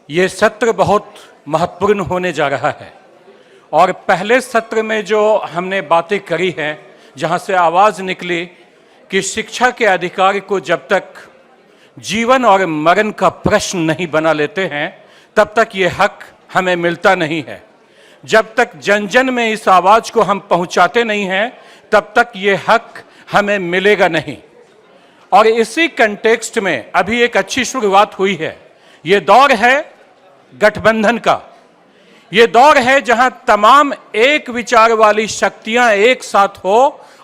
ये सत्र बहुत महत्वपूर्ण होने जा रहा है और पहले सत्र में जो हमने बातें करी हैं, जहां से आवाज़ निकली कि शिक्षा के अधिकार को जब तक जीवन और मरण का प्रश्न नहीं बना लेते हैं तब तक ये हक हमें मिलता नहीं है। जब तक जन जन में इस आवाज़ को हम पहुंचाते नहीं हैं तब तक ये हक हमें मिलेगा नहीं। और इसी कंटेक्स्ट में अभी एक अच्छी शुरुआत हुई है। ये दौर है गठबंधन का। ये दौर है जहां तमाम एक विचार वाली शक्तियां एक साथ हो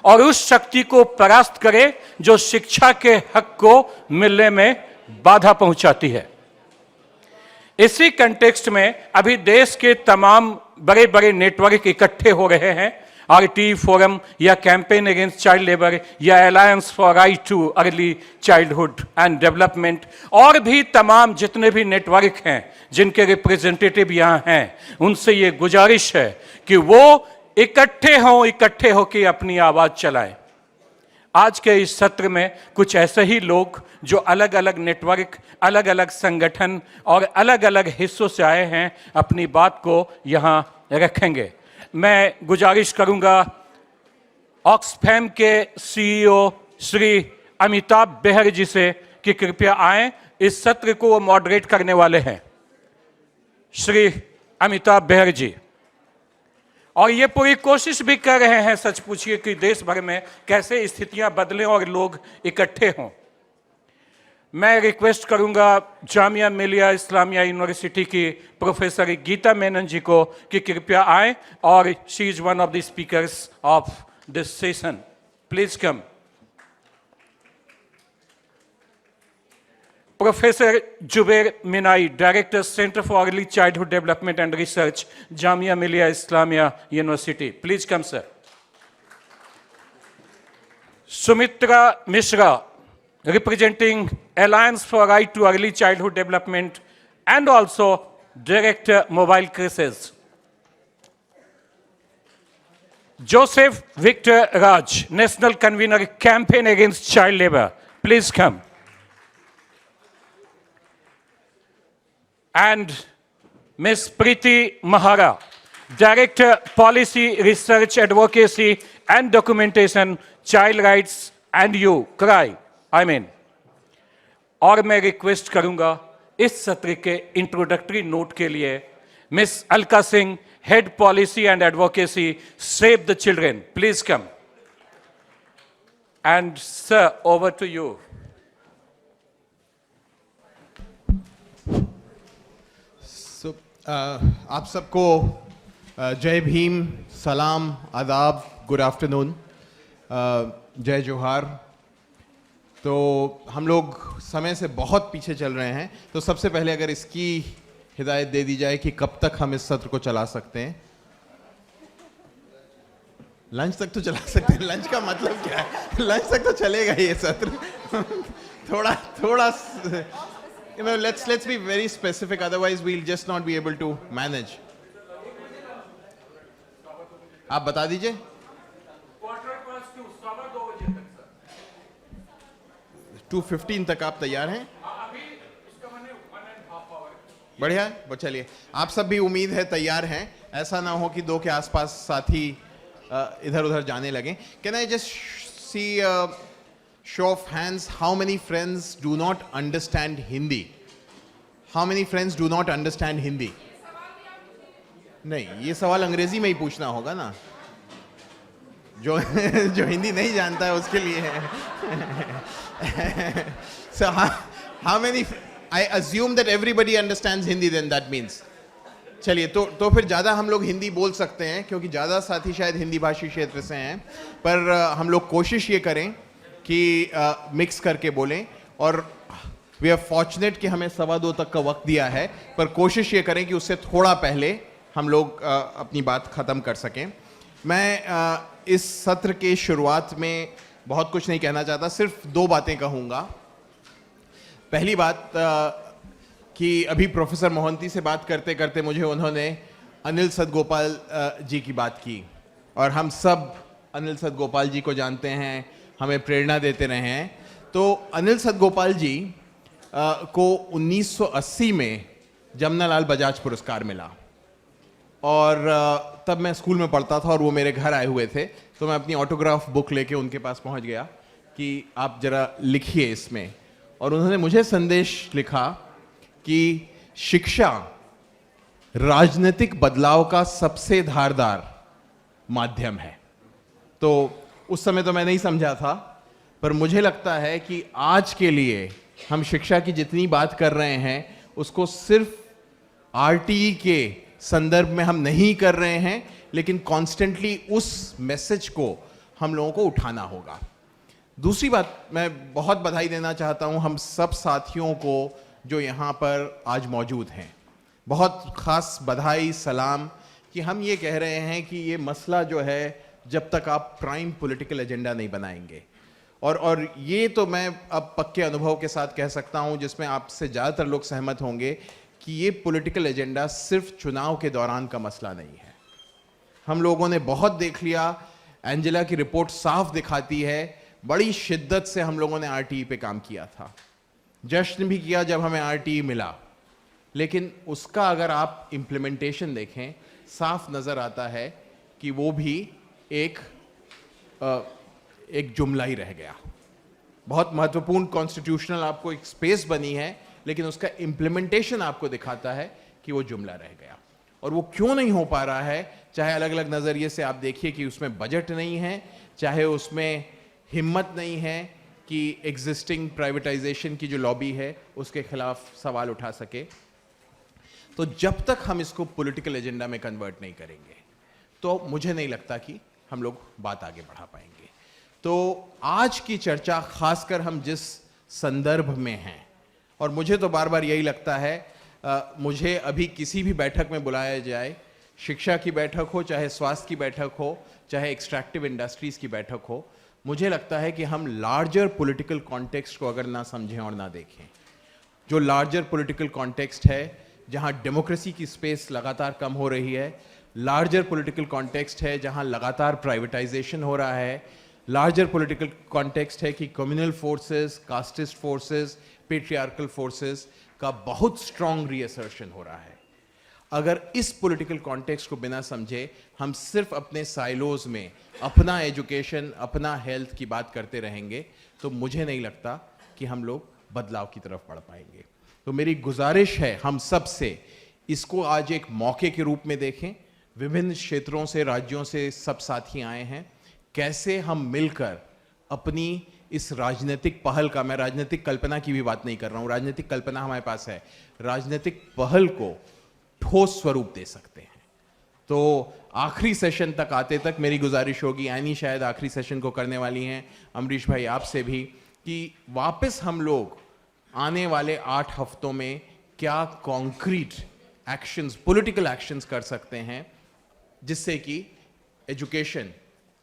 और उस शक्ति को परास्त करे जो शिक्षा के हक को मिलने में बाधा पहुंचाती है। इसी कंटेक्स्ट में अभी देश के तमाम बड़े बड़े नेटवर्क इकट्ठे हो रहे हैं। आरटी फोरम या कैंपेन अगेंस्ट चाइल्ड लेबर या alliance for right to early childhood and development और भी तमाम जितने भी नेटवर्क हैं जिनके रिप्रेजेंटेटिव यहाँ हैं, उनसे ये गुजारिश है कि वो इकट्ठे होकर अपनी आवाज चलाएं। आज के इस सत्र में कुछ ऐसे ही लोग जो अलग अलग नेटवर्क, अलग अलग संगठन और अलग अलग हिस्सों से आए हैं अपनी बात को यहाँ रखेंगे। मैं गुजारिश करूंगा ऑक्सफैम के सीईओ श्री अमिताभ बेहर जी से कि कृपया आएं। इस सत्र को वो मॉडरेट करने वाले हैं, श्री अमिताभ बेहर जी। और ये पूरी कोशिश भी कर रहे हैं, सच पूछिए, कि देश भर में कैसे स्थितियां बदलें और लोग इकट्ठे हों। मैं रिक्वेस्ट करूंगा जामिया मिलिया इस्लामिया यूनिवर्सिटी की प्रोफेसर गीता मेनन जी को कि कृपया आए और she is one of the speakers of this session. Please come. Professor Zubair Minai, director centre for early childhood development and research, Jamia Millia Islamia university, please come sir. Sumitra Mishra, representing Alliance for Right to Early Childhood Development and also Director Mobile Crisis. Joseph Victor Raj, National Convener Campaign Against Child Labor, please come. And Ms. Preeti Mahara, Director Policy Research Advocacy and Documentation, Child Rights and You, CRY. और मैं request करूंगा इस सत्र के introductory note के लिए Miss Alka Singh, head policy and advocacy, save the children, please come. And sir, over to you. आप सबको जय भीम, सलाम, आदाब, गुड आफ्टरनून, जय जोहार। तो हम लोग समय से बहुत पीछे चल रहे हैं, तो सबसे पहले अगर इसकी हिदायत दे दी जाए कि कब तक हम इस सत्र को चला सकते हैं। लंच तक तो चला सकते हैं। लंच का मतलब क्या है? लंच तक तो चलेगा ये सत्र। थोड़ा let's be very specific, otherwise we'll just not be able to manage. आप बता दीजिए। 2:15 तक आप तैयार हैं? बढ़िया, वो चलिए, आप सब भी उम्मीद है तैयार हैं। ऐसा ना हो कि 2 के आसपास साथी इधर उधर जाने लगे। Can I just see show off hands, how many friends do not understand Hindi? How many friends do not understand Hindi? नहीं, ये सवाल अंग्रेजी में ही पूछना होगा ना, जो हिंदी नहीं जानता है उसके लिए है। So how many? I assume that everybody understands Hindi, then that means. चलिए, तो फिर ज़्यादा हम लोग हिंदी बोल सकते हैं क्योंकि ज़्यादा साथी शायद हिंदी भाषी क्षेत्र से हैं, पर हम लोग कोशिश ये करें कि मिक्स करके बोलें। और वी आर फॉर्चुनेट कि हमें 2:15 तक का वक्त दिया है, पर कोशिश ये करें कि उससे थोड़ा पहले हम लोग अपनी बात ख़त्म कर सकें। मैं इस सत्र के शुरुआत में बहुत कुछ नहीं कहना चाहता, सिर्फ 2 बातें कहूँगा। पहली बात कि अभी प्रोफेसर मोहंती से बात करते करते मुझे उन्होंने अनिल सदगोपाल जी की बात की, और हम सब अनिल सदगोपाल जी को जानते हैं, हमें प्रेरणा देते रहे हैं। तो अनिल सदगोपाल जी को 1980 में जमनालाल बजाज पुरस्कार मिला। और तब मैं स्कूल में पढ़ता था और वो मेरे घर आए हुए थे, तो मैं अपनी ऑटोग्राफ बुक लेके उनके पास पहुंच गया कि आप जरा लिखिए इसमें। और उन्होंने मुझे संदेश लिखा कि शिक्षा राजनीतिक बदलाव का सबसे धारदार माध्यम है। तो उस समय तो मैं नहीं समझा था, पर मुझे लगता है कि आज के लिए हम शिक्षा की जितनी बात कर रहे हैं उसको सिर्फ आरटीई के संदर्भ में हम नहीं कर रहे हैं, लेकिन कॉन्स्टेंटली उस मैसेज को हम लोगों को उठाना होगा। दूसरी बात, मैं बहुत बधाई देना चाहता हूं हम सब साथियों को जो यहाँ पर आज मौजूद हैं। बहुत खास बधाई, सलाम कि हम ये कह रहे हैं कि ये मसला जो है जब तक आप प्राइम पॉलिटिकल एजेंडा नहीं बनाएंगे, और ये तो मैं अब पक्के अनुभव के साथ कह सकता हूं, जिसमें आपसे ज़्यादातर लोग सहमत होंगे कि ये पॉलिटिकल एजेंडा सिर्फ चुनाव के दौरान का मसला नहीं है। हम लोगों ने बहुत देख लिया, एंजेला की रिपोर्ट साफ दिखाती है, बड़ी शिद्दत से हम लोगों ने आरटीई पे काम किया था, जश्न भी किया जब हमें आरटीई मिला, लेकिन उसका अगर आप इम्प्लीमेंटेशन देखें साफ नज़र आता है कि वो भी एक जुमला ही रह गया। बहुत महत्वपूर्ण कॉन्स्टिट्यूशनल आपको एक स्पेस बनी है, लेकिन उसका इम्प्लीमेंटेशन आपको दिखाता है कि वो जुमला रह गया। और वो क्यों नहीं हो पा रहा है, चाहे अलग अलग नज़रिए से आप देखिए कि उसमें बजट नहीं है, चाहे उसमें हिम्मत नहीं है कि एग्जिस्टिंग प्राइवेटाइजेशन की जो लॉबी है उसके खिलाफ सवाल उठा सके। तो जब तक हम इसको पॉलिटिकल एजेंडा में कन्वर्ट नहीं करेंगे तो मुझे नहीं लगता कि हम लोग बात आगे बढ़ा पाएंगे। तो आज की चर्चा खासकर हम जिस संदर्भ में हैं, और मुझे तो बार बार यही लगता है, मुझे अभी किसी भी बैठक में बुलाया जाए, शिक्षा की बैठक हो, चाहे स्वास्थ्य की बैठक हो, चाहे एक्सट्रैक्टिव इंडस्ट्रीज की बैठक हो, मुझे लगता है कि हम लार्जर पॉलिटिकल कॉन्टेक्स्ट को अगर ना समझें और ना देखें, जो लार्जर पॉलिटिकल कॉन्टेक्स्ट है जहां डेमोक्रेसी की स्पेस लगातार कम हो रही है, लार्जर पॉलिटिकल कॉन्टेक्स्ट है जहां लगातार प्राइवेटाइजेशन हो रहा है, लार्जर पॉलिटिकल कॉन्टेक्स्ट है कि communal forces, casteist forces, patriarchal forces का बहुत स्ट्रॉन्ग रीअसर्शन हो रहा है। अगर इस पॉलिटिकल कॉन्टेक्स्ट को बिना समझे हम सिर्फ अपने साइलोज में अपना एजुकेशन, अपना हेल्थ की बात करते रहेंगे, तो मुझे नहीं लगता कि हम लोग बदलाव की तरफ बढ़ पाएंगे। तो मेरी गुजारिश है हम सब से, इसको आज एक मौके के रूप में देखें। विभिन्न क्षेत्रों से, राज्यों से सब साथी आए हैं, कैसे हम मिलकर अपनी इस राजनीतिक पहल का, मैं राजनीतिक कल्पना की भी बात नहीं कर रहा हूं, राजनीतिक कल्पना हमारे पास है, राजनीतिक पहल को ठोस स्वरूप दे सकते हैं। तो आखिरी सेशन तक आते तक मेरी गुजारिश होगी, यानी शायद आखिरी सेशन को करने वाली हैं, अमरीश भाई आपसे भी, कि वापस हम लोग आने वाले 8 हफ्तों में क्या कॉन्क्रीट एक्शंस, पॉलिटिकल एक्शंस कर सकते हैं, जिससे कि एजुकेशन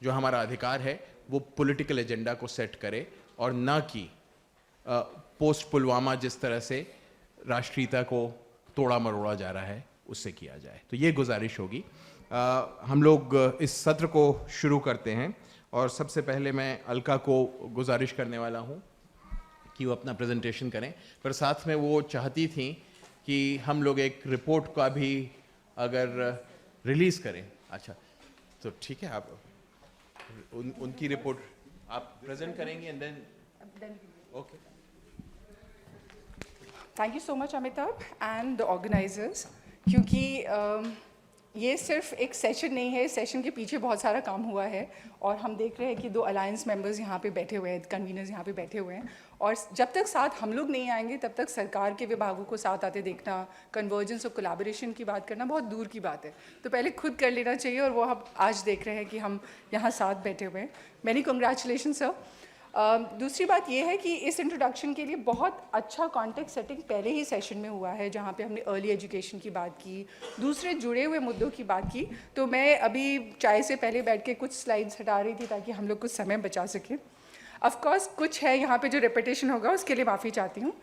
जो हमारा अधिकार है वो पॉलिटिकल एजेंडा को सेट करे, और ना कि पोस्ट पुलवामा जिस तरह से राष्ट्रीयता को तोड़ा मरोड़ा जा रहा है उससे किया जाए। तो ये गुजारिश होगी। हम लोग इस सत्र को शुरू करते हैं, और सबसे पहले मैं अलका को गुजारिश करने वाला हूँ कि वो अपना प्रेजेंटेशन करें, पर साथ में वो चाहती थी कि हम लोग एक रिपोर्ट का भी अगर रिलीज करें। अच्छा, तो ठीक है, आप उनकी रिपोर्ट आप प्रेजेंट करेंगे and then okay. Thank you so much Amitabh and the organisers, क्योंकि ये सिर्फ एक सेशन नहीं है, इस सेशन के पीछे बहुत सारा काम हुआ है, और हम देख रहे हैं कि 2 अलायंस मेंबर्स यहाँ पे बैठे हुए हैं, कन्वीनर्स यहाँ पे बैठे हुए हैं, और जब तक साथ हम लोग नहीं आएंगे तब तक सरकार के विभागों को साथ आते देखना, कन्वर्जेंस और कोलैबोरेशन की बात करना बहुत दूर की बात है। तो पहले खुद कर लेना चाहिए, और वो हम आज देख रहे हैं कि हम यहाँ साथ बैठे हुए हैं। Many congratulation sir. दूसरी बात यह है कि इस इंट्रोडक्शन के लिए बहुत अच्छा कॉन्टेक्स्ट सेटिंग पहले ही सेशन में हुआ है, जहाँ पे हमने अर्ली एजुकेशन की बात की, दूसरे जुड़े हुए मुद्दों की बात की। तो मैं अभी चाय से पहले बैठ के कुछ स्लाइड्स हटा रही थी ताकि हम लोग कुछ समय बचा सकें। ऑफकोर्स कुछ है यहाँ पे जो रिपीटेशन होगा, उसके लिए माफ़ी चाहती हूँ।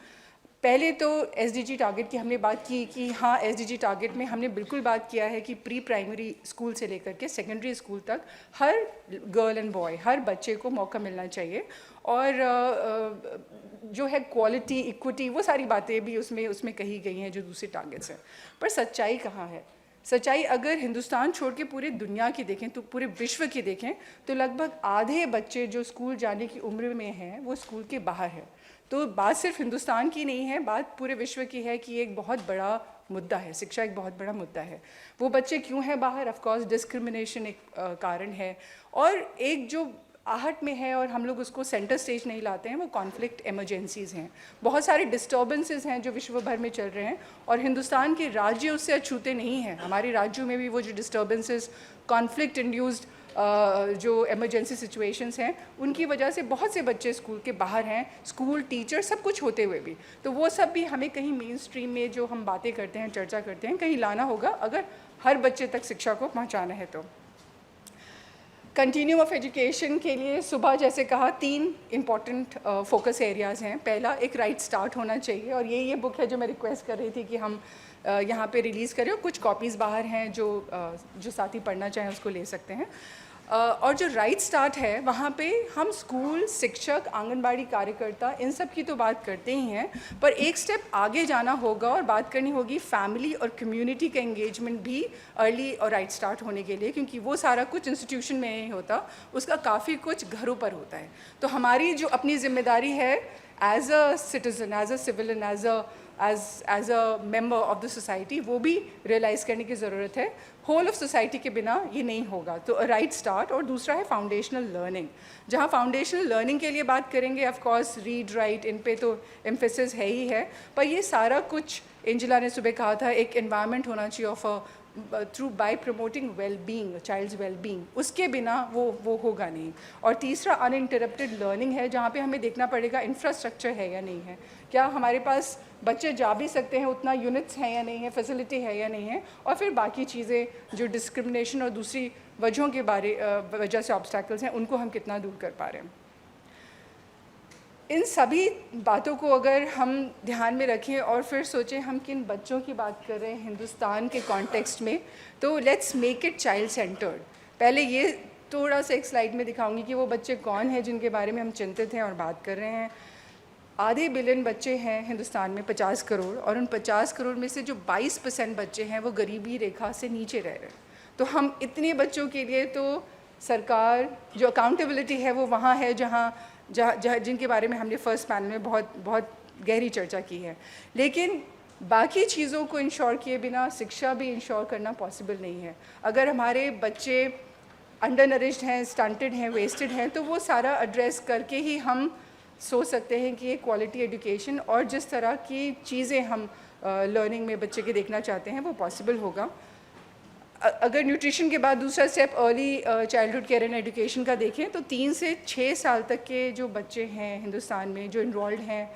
पहले तो एसडीजी टारगेट की हमने बात की कि हाँ, एसडीजी टारगेट में हमने बिल्कुल बात किया है कि प्री प्राइमरी स्कूल से लेकर के सेकेंडरी स्कूल तक हर गर्ल एंड बॉय, हर बच्चे को मौका मिलना चाहिए, और जो है क्वालिटी, इक्विटी, वो सारी बातें भी उसमें कही गई हैं जो दूसरे टारगेट्स हैं। पर सच्चाई कहाँ है? सच्चाई अगर हिंदुस्तान छोड़ के पूरे दुनिया की देखें, तो पूरे विश्व की देखें, तो लगभग आधे बच्चे जो स्कूल जाने की उम्र में हैं वो स्कूल के बाहर है। तो बात सिर्फ हिंदुस्तान की नहीं है, बात पूरे विश्व की है कि एक बहुत बड़ा मुद्दा है, शिक्षा एक बहुत बड़ा मुद्दा है। वो बच्चे क्यों हैं बाहर? ऑफ कोर्स डिस्क्रिमिनेशन एक कारण है, और एक जो आहट में है और हम लोग उसको सेंटर स्टेज नहीं लाते हैं, वो कॉन्फ्लिक्ट इमरजेंसीज़ हैं। बहुत सारे डिस्टर्बेंसेस हैं जो विश्व भर में चल रहे हैं, और हिंदुस्तान के राज्य उससे अछूते नहीं हैं। हमारे राज्यों में भी वो जो डिस्टर्बेंसेस, कॉन्फ्लिक्ट इंड्यूस्ड जो इमरजेंसी सिचुएशंस हैं, उनकी वजह से बहुत से बच्चे स्कूल के बाहर हैं, स्कूल, टीचर, सब कुछ होते हुए भी। तो वो सब भी हमें कहीं मेन स्ट्रीम में जो हम बातें करते हैं, चर्चा करते हैं, कहीं लाना होगा अगर हर बच्चे तक शिक्षा को पहुंचाना है। तो कंटिन्यूम ऑफ एजुकेशन के लिए सुबह जैसे कहा 3 इम्पॉर्टेंट फोकस एरियाज़ हैं। पहला, एक राइट स्टार्ट होना चाहिए, और ये बुक है जो मैं रिक्वेस्ट कर रही थी कि हम यहाँ पे रिलीज़ करें, और कुछ कॉपीज़ बाहर हैं जो साथी पढ़ना चाहें उसको ले सकते हैं। और जो राइट स्टार्ट है वहाँ पे हम स्कूल, शिक्षक, आंगनबाड़ी कार्यकर्ता, इन सब की तो बात करते ही हैं, पर एक स्टेप आगे जाना होगा और बात करनी होगी फैमिली और कम्युनिटी का एंगेजमेंट भी अर्ली और राइट स्टार्ट होने के लिए, क्योंकि वो सारा कुछ इंस्टीट्यूशन में नहीं होता, उसका काफ़ी कुछ घरों पर होता है। तो हमारी जो अपनी जिम्मेदारी है as a citizen, as a civilian, as a member of the society, वो भी रियलाइज़ करने की ज़रूरत है। होल ऑफ सोसाइटी के बिना ये नहीं होगा। तो राइट स्टार्ट, और दूसरा है फाउंडेशनल लर्निंग। जहाँ फाउंडेशनल लर्निंग के लिए बात करेंगे, ऑफ कोर्स रीड राइट, इन पे तो एम्फेसिस है ही है, पर ये सारा कुछ एंजेला ने सुबह कहा था, एक एनवायरनमेंट होना चाहिए of through by promoting wellbeing, child's wellbeing, उसके बिना वो होगा नहीं। और तीसरा अनइंटरप्टेड लर्निंग है, जहाँ पे हमें देखना पड़ेगा इंफ्रास्ट्रक्चर है या नहीं है, क्या हमारे पास बच्चे जा भी सकते हैं, उतना यूनिट्स हैं या नहीं है, फैसिलिटी है या नहीं है, और फिर बाकी चीज़ें जो डिस्क्रिमिनेशन और दूसरी वजहों के वजह से ऑब्स्टैकल्स हैं, उनको हम कितना दूर कर पा रहे हैं। इन सभी बातों को अगर हम ध्यान में रखें और फिर सोचें हम किन बच्चों की बात कर रहे हैं हिंदुस्तान के कॉन्टेक्स्ट में, तो let's make it child centred. पहले ये थोड़ा सा एक स्लाइड में दिखाऊंगी कि वो बच्चे कौन हैं जिनके बारे में हम चिंतित हैं और बात कर रहे हैं। आधे बिलियन बच्चे हैं हिंदुस्तान में, 50 करोड़, और उन 50 करोड़ में से जो 22% बच्चे हैं वो गरीबी रेखा से नीचे रह रहे हैं। तो हम इतने बच्चों के लिए तो सरकार जो अकाउंटेबिलिटी है वो वहाँ है जहाँ जिनके बारे में हमने फर्स्ट पैनल में बहुत गहरी चर्चा की है। लेकिन बाकी चीज़ों को इंश्योर किए बिना शिक्षा भी इंश्योर करना पॉसिबल नहीं है। अगर हमारे बच्चे अंडर नरिश्ड हैं, स्टंटेड हैं, वेस्टेड हैं, तो वो सारा एड्रेस करके ही हम सोच सकते हैं कि ये क्वालिटी एजुकेशन और जिस तरह की चीज़ें हम लर्निंग में बच्चे के देखना चाहते हैं वो पॉसिबल होगा। अगर न्यूट्रिशन के बाद दूसरा step early childhood care and education का देखें, तो 3 से 6 साल तक के जो बच्चे हैं हिंदुस्तान में जो इनरोल्ड हैं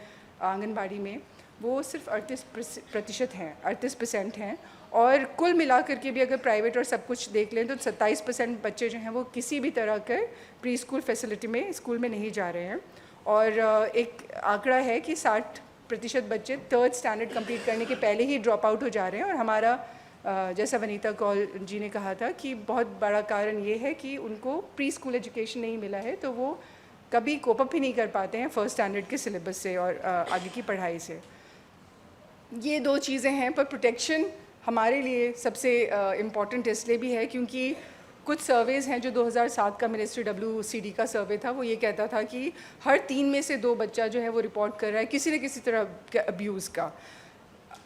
आंगनबाड़ी में, वो सिर्फ 38% हैं, 38% हैं। और कुल मिलाकर के भी अगर प्राइवेट और सब कुछ देख लें तो 27% बच्चे जो हैं वो किसी भी तरह के प्री स्कूल फैसिलिटी में स्कूल में नहीं जा रहे हैं। और एक आंकड़ा है कि 60% बच्चे 3rd स्टैंडर्ड कंप्लीट करने के पहले ही ड्रॉप आउट हो जा रहे हैं। और हमारा जैसा वनीता कौल जी ने कहा था कि बहुत बड़ा कारण ये है कि उनको प्री स्कूल एजुकेशन नहीं मिला है, तो वो कभी कोप अप ही नहीं कर पाते हैं 1st स्टैंडर्ड के सिलेबस से और आगे की पढ़ाई से। ये 2 चीज़ें हैं, पर प्रोटेक्शन हमारे लिए सबसे इम्पॉर्टेंट इसलिए भी है क्योंकि कुछ सर्वेज़ हैं जो 2007 का मिनिस्ट्री WCD का सर्वे था, वो ये कहता था कि हर 3 में से 2 बच्चा जो है वो रिपोर्ट कर रहा है किसी न किसी तरह के अब्यूज़ का।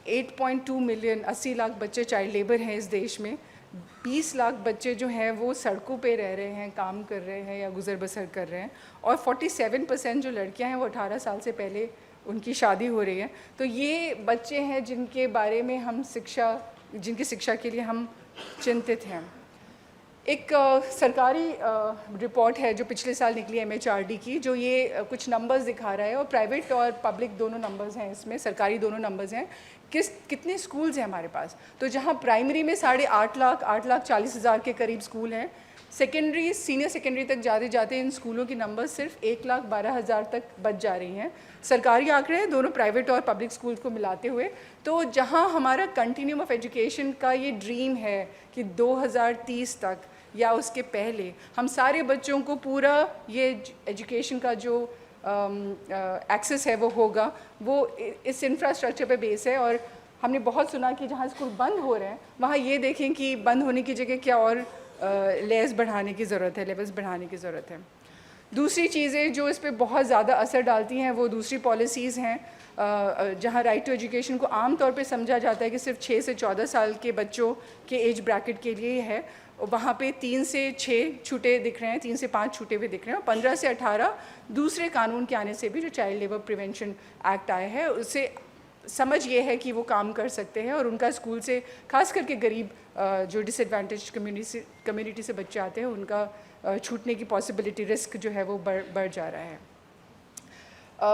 8.2 मिलियन 80 लाख बच्चे चाइल्ड लेबर हैं इस देश में। 20 लाख बच्चे जो हैं वो सड़कों पे रह रहे हैं, काम कर रहे हैं या गुजर बसर कर रहे हैं। और 47% जो लड़कियां हैं वो 18 साल से पहले उनकी शादी हो रही है। तो ये बच्चे हैं जिनके बारे में हम जिनकी शिक्षा के लिए हम चिंतित हैं। एक सरकारी रिपोर्ट है जो पिछले साल निकली MHRD की, जो ये कुछ नंबर्स दिखा रहा है, और प्राइवेट और पब्लिक दोनों नंबर्स हैं इसमें, सरकारी दोनों नंबर्स हैं। कितने स्कूल्स हैं हमारे पास, तो जहाँ प्राइमरी में 8,40,000 के करीब स्कूल हैं, सेकेंडरी सीनियर सेकेंडरी तक जाते जाते इन स्कूलों की नंबर सिर्फ 1,12,000 तक बच जा रही हैं। सरकारी आंकड़े हैं दोनों प्राइवेट और पब्लिक स्कूल को मिलाते हुए। तो जहाँ हमारा कंटिन्यूम ऑफ एजुकेशन का ये ड्रीम है कि 2030 तक या उसके पहले हम सारे बच्चों को पूरा ये एजुकेशन का जो एक्सेस है वो होगा, वो इस इंफ्रास्ट्रक्चर पे बेस है। और हमने बहुत सुना कि जहाँ स्कूल बंद हो रहे हैं वहाँ ये देखें कि बंद होने की जगह क्या और लेयर्स बढ़ाने की ज़रूरत है, लेवल्स बढ़ाने की ज़रूरत है। दूसरी चीज़ें जो इस पर बहुत ज़्यादा असर डालती हैं वो दूसरी पॉलिसीज़ हैं, जहाँ राइट टू एजुकेशन को आम तौर पे समझा जाता है कि सिर्फ 6 से 14 साल के बच्चों के एज ब्रैकेट के लिए है। वहाँ पे 3 से 6 छूटे दिख रहे हैं, 3 से 5 छूटे हुए दिख रहे हैं, और 15 से 18 दूसरे कानून के आने से भी, जो चाइल्ड लेबर प्रिवेंशन एक्ट आया है, उससे समझ ये है कि वो काम कर सकते हैं और उनका स्कूल से, खास करके गरीब जो डिसएडवांटेज कम्युनिटी से बच्चे आते हैं, उनका छूटने की पॉसिबिलिटी, रिस्क जो है वो बढ़ जा रहा है।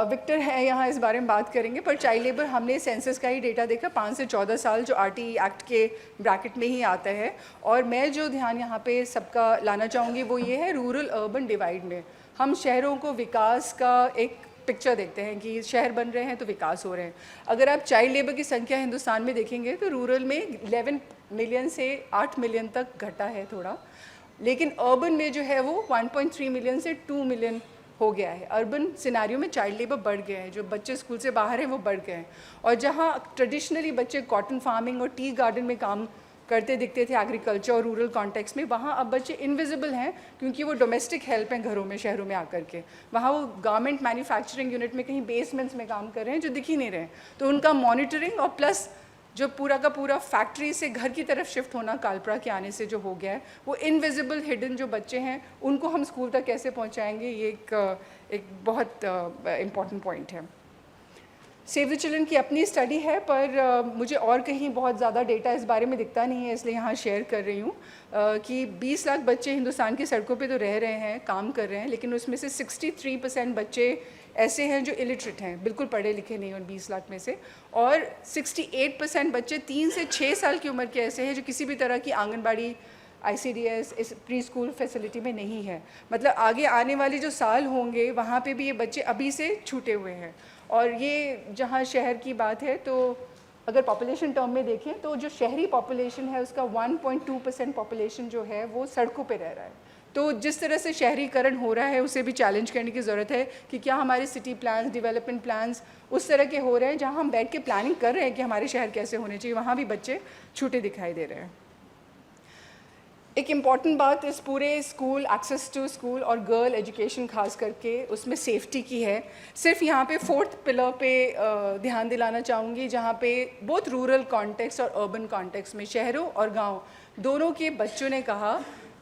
विक्टर है यहाँ इस बारे में बात करेंगे, पर चाइल्ड लेबर हमने सेंसस का ही डेटा देखा, 5 से 14 साल जो आरटीई एक्ट के ब्रैकेट में ही आता है। और मैं जो ध्यान यहाँ पे सबका लाना चाहूँगी वो ये है, रूरल अर्बन डिवाइड में हम शहरों को विकास का एक पिक्चर देखते हैं कि शहर बन रहे हैं तो विकास हो रहे हैं। अगर आप चाइल्ड लेबर की संख्या हिंदुस्तान में देखेंगे तो रूरल में 11 मिलियन से 8 मिलियन तक घटा है थोड़ा, लेकिन अर्बन में जो है वो 1.3 मिलियन से 2 मिलियन हो गया है। अर्बन सिनेरियो में चाइल्ड लेबर बढ़ गए हैं, जो बच्चे स्कूल से बाहर हैं वो बढ़ गए हैं। और जहाँ ट्रेडिशनली बच्चे कॉटन फार्मिंग और टी गार्डन में काम करते दिखते थे एग्रीकल्चर और रूरल कॉन्टेक्स्ट में, वहाँ अब बच्चे इनविजिबल हैं क्योंकि वो डोमेस्टिक हेल्प हैं घरों में, शहरों में आकर के। वहाँ वो गारमेंट मैन्युफैक्चरिंग यूनिट में कहीं बेसमेंट्स में काम कर रहे हैं जो दिख ही नहीं रहे हैं। तो उनका मॉनिटरिंग और प्लस जो पूरा का पूरा फैक्ट्री से घर की तरफ शिफ्ट होना कालप्रा के आने से जो हो गया है, वो इनविजिबल हिडन जो बच्चे हैं उनको हम स्कूल तक कैसे पहुंचाएंगे, ये एक बहुत इम्पॉर्टेंट पॉइंट है। सेव द चिल्ड्रन की अपनी स्टडी है, पर मुझे और कहीं बहुत ज़्यादा डेटा इस बारे में दिखता नहीं है, इसलिए यहाँ शेयर कर रही हूँ कि 20 लाख बच्चे हिंदुस्तान की सड़कों पे तो रह रहे हैं, काम कर रहे हैं, लेकिन उसमें से 63% बच्चे ऐसे हैं जो इलिटरेट हैं, बिल्कुल पढ़े लिखे नहीं हैं 20 लाख में से। और 68% बच्चे 3 से 6 साल की उम्र के ऐसे हैं जो किसी भी तरह की आंगनबाड़ी, ICDS, इस प्री स्कूल फैसिलिटी में नहीं है। मतलब आगे आने वाले जो साल होंगे वहाँ पे भी ये बच्चे अभी से छूटे हुए हैं। और ये जहाँ शहर की बात है, तो अगर पॉपुलेशन टर्म में देखें तो जो शहरी पॉपुलेशन है उसका 1.2% पॉपुलेशन जो है वो सड़कों पे रह रहा है। तो जिस तरह से शहरीकरण हो रहा है उसे भी चैलेंज करने की ज़रूरत है कि क्या हमारे सिटी प्लान्स, डेवलपमेंट प्लान्स उस तरह के हो रहे हैं जहाँ हम बैठ के प्लानिंग कर रहे हैं कि हमारे शहर कैसे होने चाहिए, वहाँ भी बच्चे छूटे दिखाई दे रहे हैं। एक इम्पॉर्टेंट बात इस पूरे स्कूल, एक्सेस टू स्कूल और गर्ल एजुकेशन खास करके उसमें सेफ्टी की है। सिर्फ यहाँ पे 4th पिलर पे ध्यान दिलाना चाहूँगी, जहाँ पे बोथ रूरल कॉन्टेक्स्ट और अर्बन कॉन्टेक्स्ट में, शहरों और गांव दोनों के बच्चों ने कहा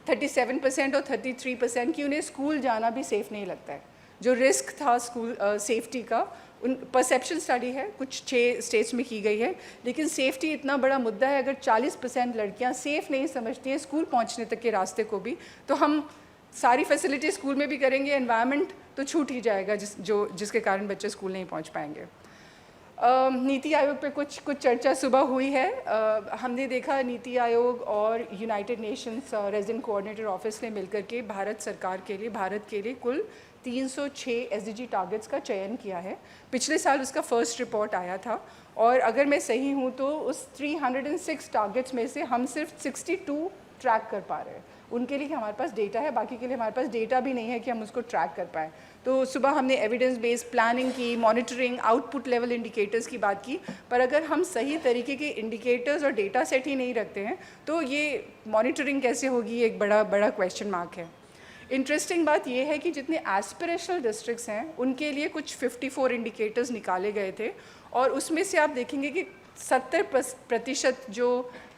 37% और 33% कि उन्हें स्कूल जाना भी सेफ़ नहीं लगता है। जो रिस्क था स्कूल सेफ्टी का, उन परसेप्शन स्टडी है, कुछ 6 स्टेट्स में की गई है, लेकिन सेफ्टी इतना बड़ा मुद्दा है। अगर 40% लड़कियां सेफ़ नहीं समझती हैं स्कूल पहुंचने तक के रास्ते को भी, तो हम सारी फैसिलिटी स्कूल में भी करेंगे, एनवायरनमेंट तो छूट ही जाएगा जिसके कारण बच्चे स्कूल नहीं पहुंच पाएंगे। नीति आयोग पे कुछ चर्चा सुबह हुई है। हमने देखा नीति आयोग और United Nations resident coordinator office ने मिलकर के भारत सरकार के लिए, भारत के लिए कुल 306 SDG टारगेट्स का चयन किया है। पिछले साल उसका फर्स्ट रिपोर्ट आया था, और अगर मैं सही हूँ तो उस 306 टारगेट्स में से हम सिर्फ 62 ट्रैक कर पा रहे हैं। उनके लिए हमारे पास डेटा है, बाकी के लिए हमारे पास डेटा भी नहीं है कि हम उसको ट्रैक कर पाएँ। तो सुबह हमने एविडेंस बेस्ड प्लानिंग की, मॉनिटरिंग, आउटपुट लेवल इंडिकेटर्स की बात की, पर अगर हम सही तरीके के इंडिकेटर्स और डेटा सेट ही नहीं रखते हैं तो ये मॉनिटरिंग कैसे होगी, एक बड़ा क्वेश्चन मार्क है। इंटरेस्टिंग बात यह है कि जितने एस्पिरेशनल डिस्ट्रिक्ट्स हैं उनके लिए कुछ 54 इंडिकेटर्स निकाले गए थे, और उसमें से आप देखेंगे कि 70% जो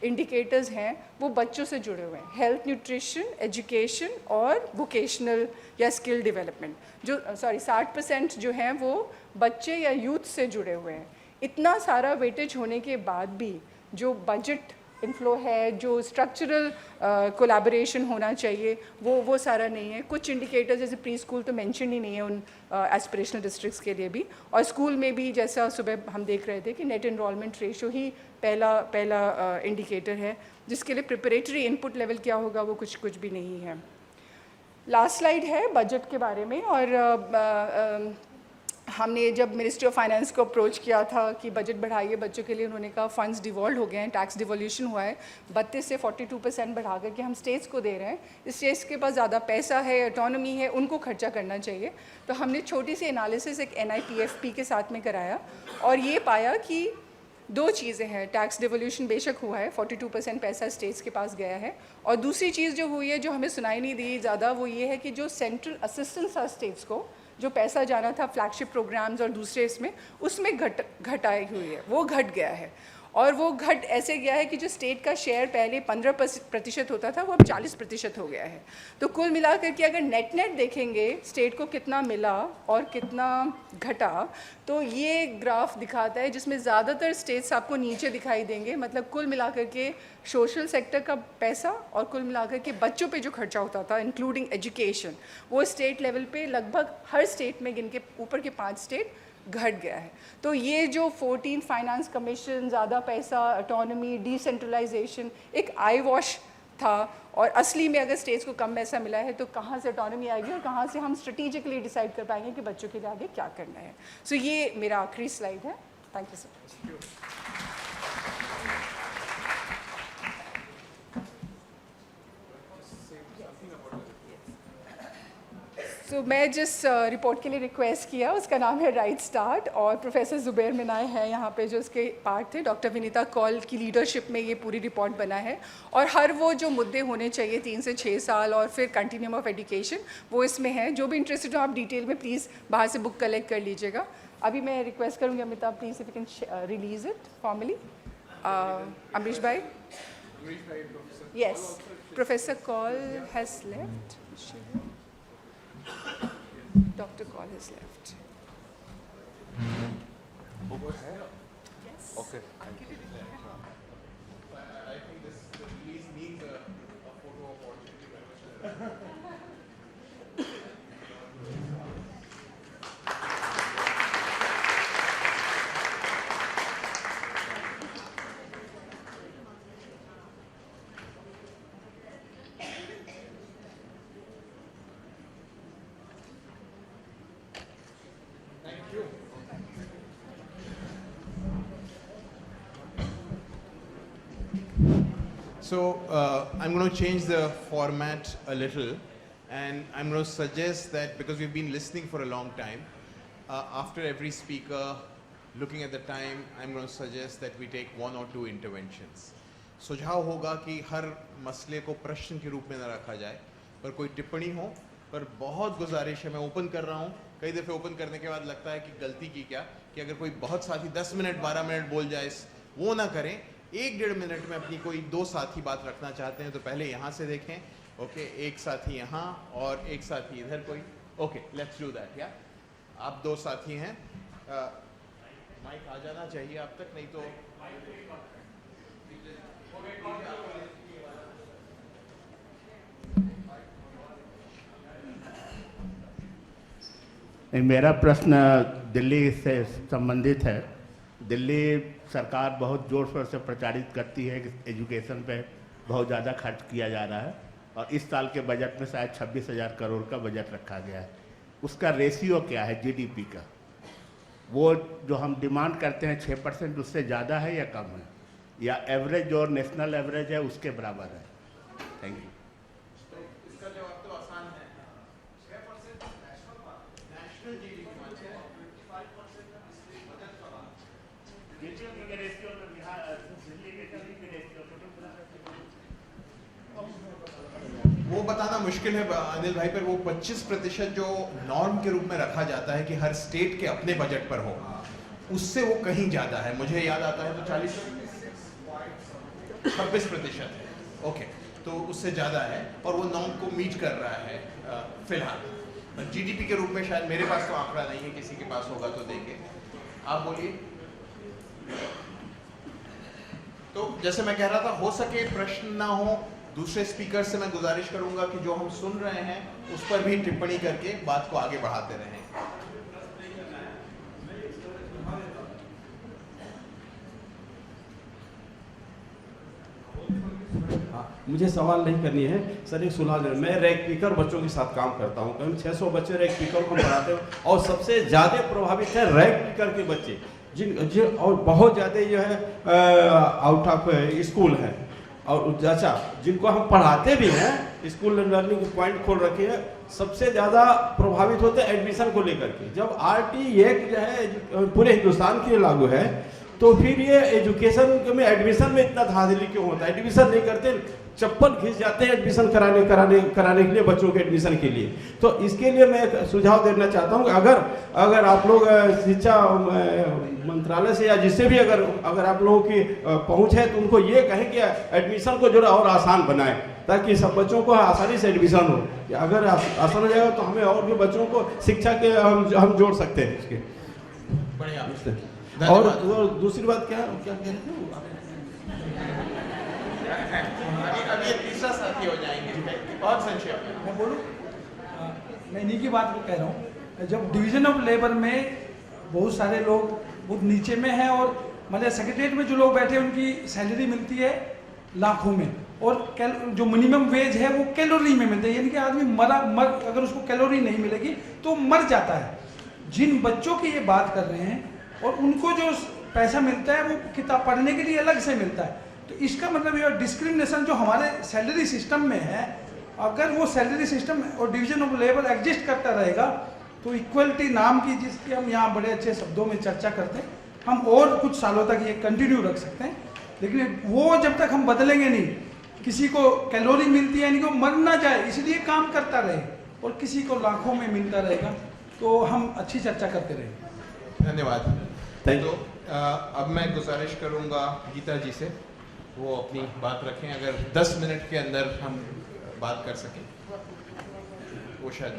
इंडिकेटर्स हैं वो बच्चों से जुड़े हुए हैं, हेल्थ, न्यूट्रिशन, एजुकेशन और वोकेशनल या स्किल डेवलपमेंट। जो 60% जो हैं वो बच्चे या यूथ से जुड़े हुए हैं। इतना सारा वेटेज होने के बाद भी जो बजट इनफ्लो है, जो स्ट्रक्चरल कोलैबोरेशन होना चाहिए, वो सारा नहीं है। कुछ इंडिकेटर्स जैसे प्री स्कूल तो मेंशन ही नहीं है उन एस्पिरेशनल डिस्ट्रिक्ट्स के लिए भी, और स्कूल में भी जैसा सुबह हम देख रहे थे कि नेट एनरोलमेंट रेशो ही पहला इंडिकेटर है, जिसके लिए प्रिपरेटरी इनपुट लेवल क्या होगा वो कुछ भी नहीं है। लास्ट स्लाइड है बजट के बारे में, और हमने जब मिनिस्ट्री ऑफ फाइनेंस को अप्रोच किया था कि बजट बढ़ाइए बच्चों के लिए, उन्होंने कहा फंड्स डिवॉल्व हो गए हैं, टैक्स डिवोल्यूशन हुआ है, 32 से 42% बढ़ा करके हम स्टेट्स को दे रहे हैं। स्टेट्स के पास ज़्यादा पैसा है, ऑटोनॉमी है, उनको खर्चा करना चाहिए। तो हमने छोटी सी एनालिसिस एक NIPFP के साथ में कराया और ये पाया कि दो चीज़ें हैं। टैक्स डिवोल्यूशन बेशक हुआ है, 42% पैसा स्टेट्स के पास गया है, और दूसरी चीज़ जो हुई है जो हमें सुनाई नहीं दी ज़्यादा, वो ये है कि जो सेंट्रल असिस्टेंस था स्टेट्स को, जो पैसा जाना था फ्लैगशिप प्रोग्राम्स और दूसरे उसमें घटाई हुई है, वो घट गया है। और वो घट ऐसे गया है कि जो स्टेट का शेयर पहले 15% होता था, वो अब 40% हो गया है। तो कुल मिलाकर के अगर नेट देखेंगे स्टेट को कितना मिला और कितना घटा, तो ये ग्राफ दिखाता है जिसमें ज़्यादातर स्टेट्स आपको नीचे दिखाई देंगे। मतलब कुल मिलाकर के सोशल सेक्टर का पैसा और कुल मिलाकर के बच्चों पे जो खर्चा होता था इंक्लूडिंग एजुकेशन, वो स्टेट लेवल पे लगभग हर स्टेट में गिन के ऊपर के 5 स्टेट घट गया है। तो ये जो 14 फाइनेंस कमीशन, ज़्यादा पैसा, ऑटोनॉमी, डिसेंट्रलाइजेशन, एक आई वॉश था। और असली में अगर स्टेट्स को कम पैसा मिला है तो कहाँ से ऑटोनॉमी आएगी और कहाँ से हम स्ट्रेटेजिकली डिसाइड कर पाएंगे कि बच्चों के लिए आगे क्या करना है। सो ये मेरा आखिरी स्लाइड है। Thank you so much. तो मैं जिस रिपोर्ट के लिए रिक्वेस्ट किया उसका नाम है राइट स्टार्ट, और प्रोफेसर ज़ुबैर मिनाय है यहाँ पे जो उसके पार्ट थे। डॉक्टर विनीता कौल की लीडरशिप में ये पूरी रिपोर्ट बना है, और हर वो जो मुद्दे होने चाहिए 3 से 6 साल और फिर कंटिन्यूम ऑफ एजुकेशन, वो इसमें है। जो भी इंटरेस्टेड हो आप डिटेल में प्लीज़ बाहर से बुक कलेक्ट कर लीजिएगा। अभी मैं रिक्वेस्ट करूँगी Amitabh, please if you can release it formally. Amrish भाई, yes, professor Kaul has left, Dr. Kaul has left. Yes. Okay. I think the release needs a photo opportunity. So I'm going to change the format a little, and I'm going to suggest that because we've been listening for a long time, after every speaker, looking at the time, I'm going to suggest that we take 1 or 2 interventions. सुझाव होगा कि हर मसले को प्रश्न के रूप में न रखा जाए, पर कोई टिप्पणी हो। पर बहुत गुजारिश है, मैं ओपन कर रहा हूँ, कई दफ़े ओपन करने के बाद लगता है कि गलती की क्या, कि अगर कोई बहुत साथी 10 मिनट 12 मिनट बोल जाए, वो ना करें। 1-1.5 मिनट में अपनी कोई 2 साथी बात रखना चाहते हैं तो पहले यहाँ से देखें। ओके, एक साथी यहाँ और एक साथी इधर कोई। Okay, let's do that. या आप 2 साथी हैं, माइक आ जाना चाहिए आप तक, नहीं तो मेरा प्रश्न दिल्ली से संबंधित है। दिल्ली सरकार बहुत ज़ोर शोर से प्रचारित करती है कि एजुकेशन पे बहुत ज़्यादा खर्च किया जा रहा है, और इस साल के बजट में शायद 26,000 करोड़ का बजट रखा गया है। उसका रेशियो क्या है जीडीपी का? वो जो हम डिमांड करते हैं 6%, उससे ज़्यादा है या कम है, या एवरेज जो नेशनल एवरेज है उसके बराबर है? Thank you. इसका जवाब तो आसान है। 6% नेशनल जीडीपी वो बताना मुश्किल है अनिल भाई, पर वो 25% जो नॉर्म के रूप में रखा जाता है कि हर स्टेट के अपने बजट पर हो, उससे वो कहीं ज़्यादा है। मुझे याद आता है तो 26% है। ओके, तो उससे ज़्यादा है और वो नॉर्म को मीट कर रहा है फिलहाल। जीडीपी के रूप में शायद मेरे पास तो आंकड़ा नहीं है, किसी के पास होगा तो देंगे। आप बोलिए। तो जैसे मैं कह रहा था, हो सके प्रश्न ना हो, दूसरे स्पीकर से मैं गुजारिश करूंगा कि जो हम सुन रहे हैं उस पर भी टिप्पणी करके बात को आगे बढ़ाते रहें। हाँ, मुझे सवाल नहीं करनी है सर, एक सुलह देना। मैं रैग पिकर बच्चों के साथ काम करता हूँ, करीब 600 बच्चे रैग पिकर को पढ़ाते हैं और सबसे ज़्यादा प्रभावित है रैग पिकर के बच्चे, जिन और बहुत ज़्यादा जो है आउट ऑफ स्कूल है। और अच्छा, जिनको हम पढ़ाते भी हैं, स्कूल लर्निंग पॉइंट खोल रखे हैं, सबसे ज़्यादा प्रभावित होते हैं एडमिशन को लेकर के। जब RT एक्ट जो है पूरे हिंदुस्तान के लिए लागू है, तो फिर ये एजुकेशन में एडमिशन में इतना धांधली क्यों होता है? एडमिशन नहीं करते, चप्पल घिस जाते हैं एडमिशन कराने के लिए, बच्चों के एडमिशन के लिए। तो इसके लिए मैं एक सुझाव देना चाहता हूँ कि अगर आप लोग शिक्षा मंत्रालय से या जिससे भी अगर आप लोगों की पहुँच है, तो उनको ये कहें कि एडमिशन को जो है और आसान बनाएं, ताकि सब बच्चों को आसानी से एडमिशन हो। अगर आसान हो जाएगा तो हमें और भी बच्चों को शिक्षा के हम जोड़ सकते हैं इसके। बढ़िया। और दूसरी बात क्या कह रहे थे? अभी ये तीसरा साथी हो जाएंगे, और संक्षेप में मैं बोलूँ, मैं इन्हीं की बात को कह रहा हूँ। जब डिवीजन ऑफ लेबर में बहुत सारे लोग बहुत नीचे में हैं, और मतलब सेक्रेटरीट में जो लोग बैठे हैं उनकी सैलरी मिलती है लाखों में, और जो मिनिमम वेज है वो कैलोरी में मिलता है, यानी कि आदमी अगर उसको कैलोरी नहीं मिलेगी तो मर जाता है। जिन बच्चों की ये बात कर रहे हैं और उनको जो पैसा मिलता है वो किताब पढ़ने के लिए अलग से मिलता है, तो इसका मतलब ये डिस्क्रिमिनेशन जो हमारे सैलरी सिस्टम में है, अगर वो सैलरी सिस्टम और डिवीजन ऑफ लेबर एग्जिस्ट करता रहेगा तो इक्वलिटी नाम की, जिसकी हम यहाँ बड़े अच्छे शब्दों में चर्चा करते हैं, हम और कुछ सालों तक ये कंटिन्यू रख सकते हैं। लेकिन वो जब तक हम बदलेंगे नहीं, किसी को कैलोरी मिलती है यानी कि वो मर ना जाए इसलिए काम करता रहे, और किसी को लाखों में मिलता रहेगा, तो हम अच्छी चर्चा करते रहेंगे। धन्यवाद। Thank you. तो अब मैं गुजारिश करूंगा गीता जी से, वो अपनी बात रखें, अगर 10 मिनट के अंदर हम बात कर सकें, वो शायद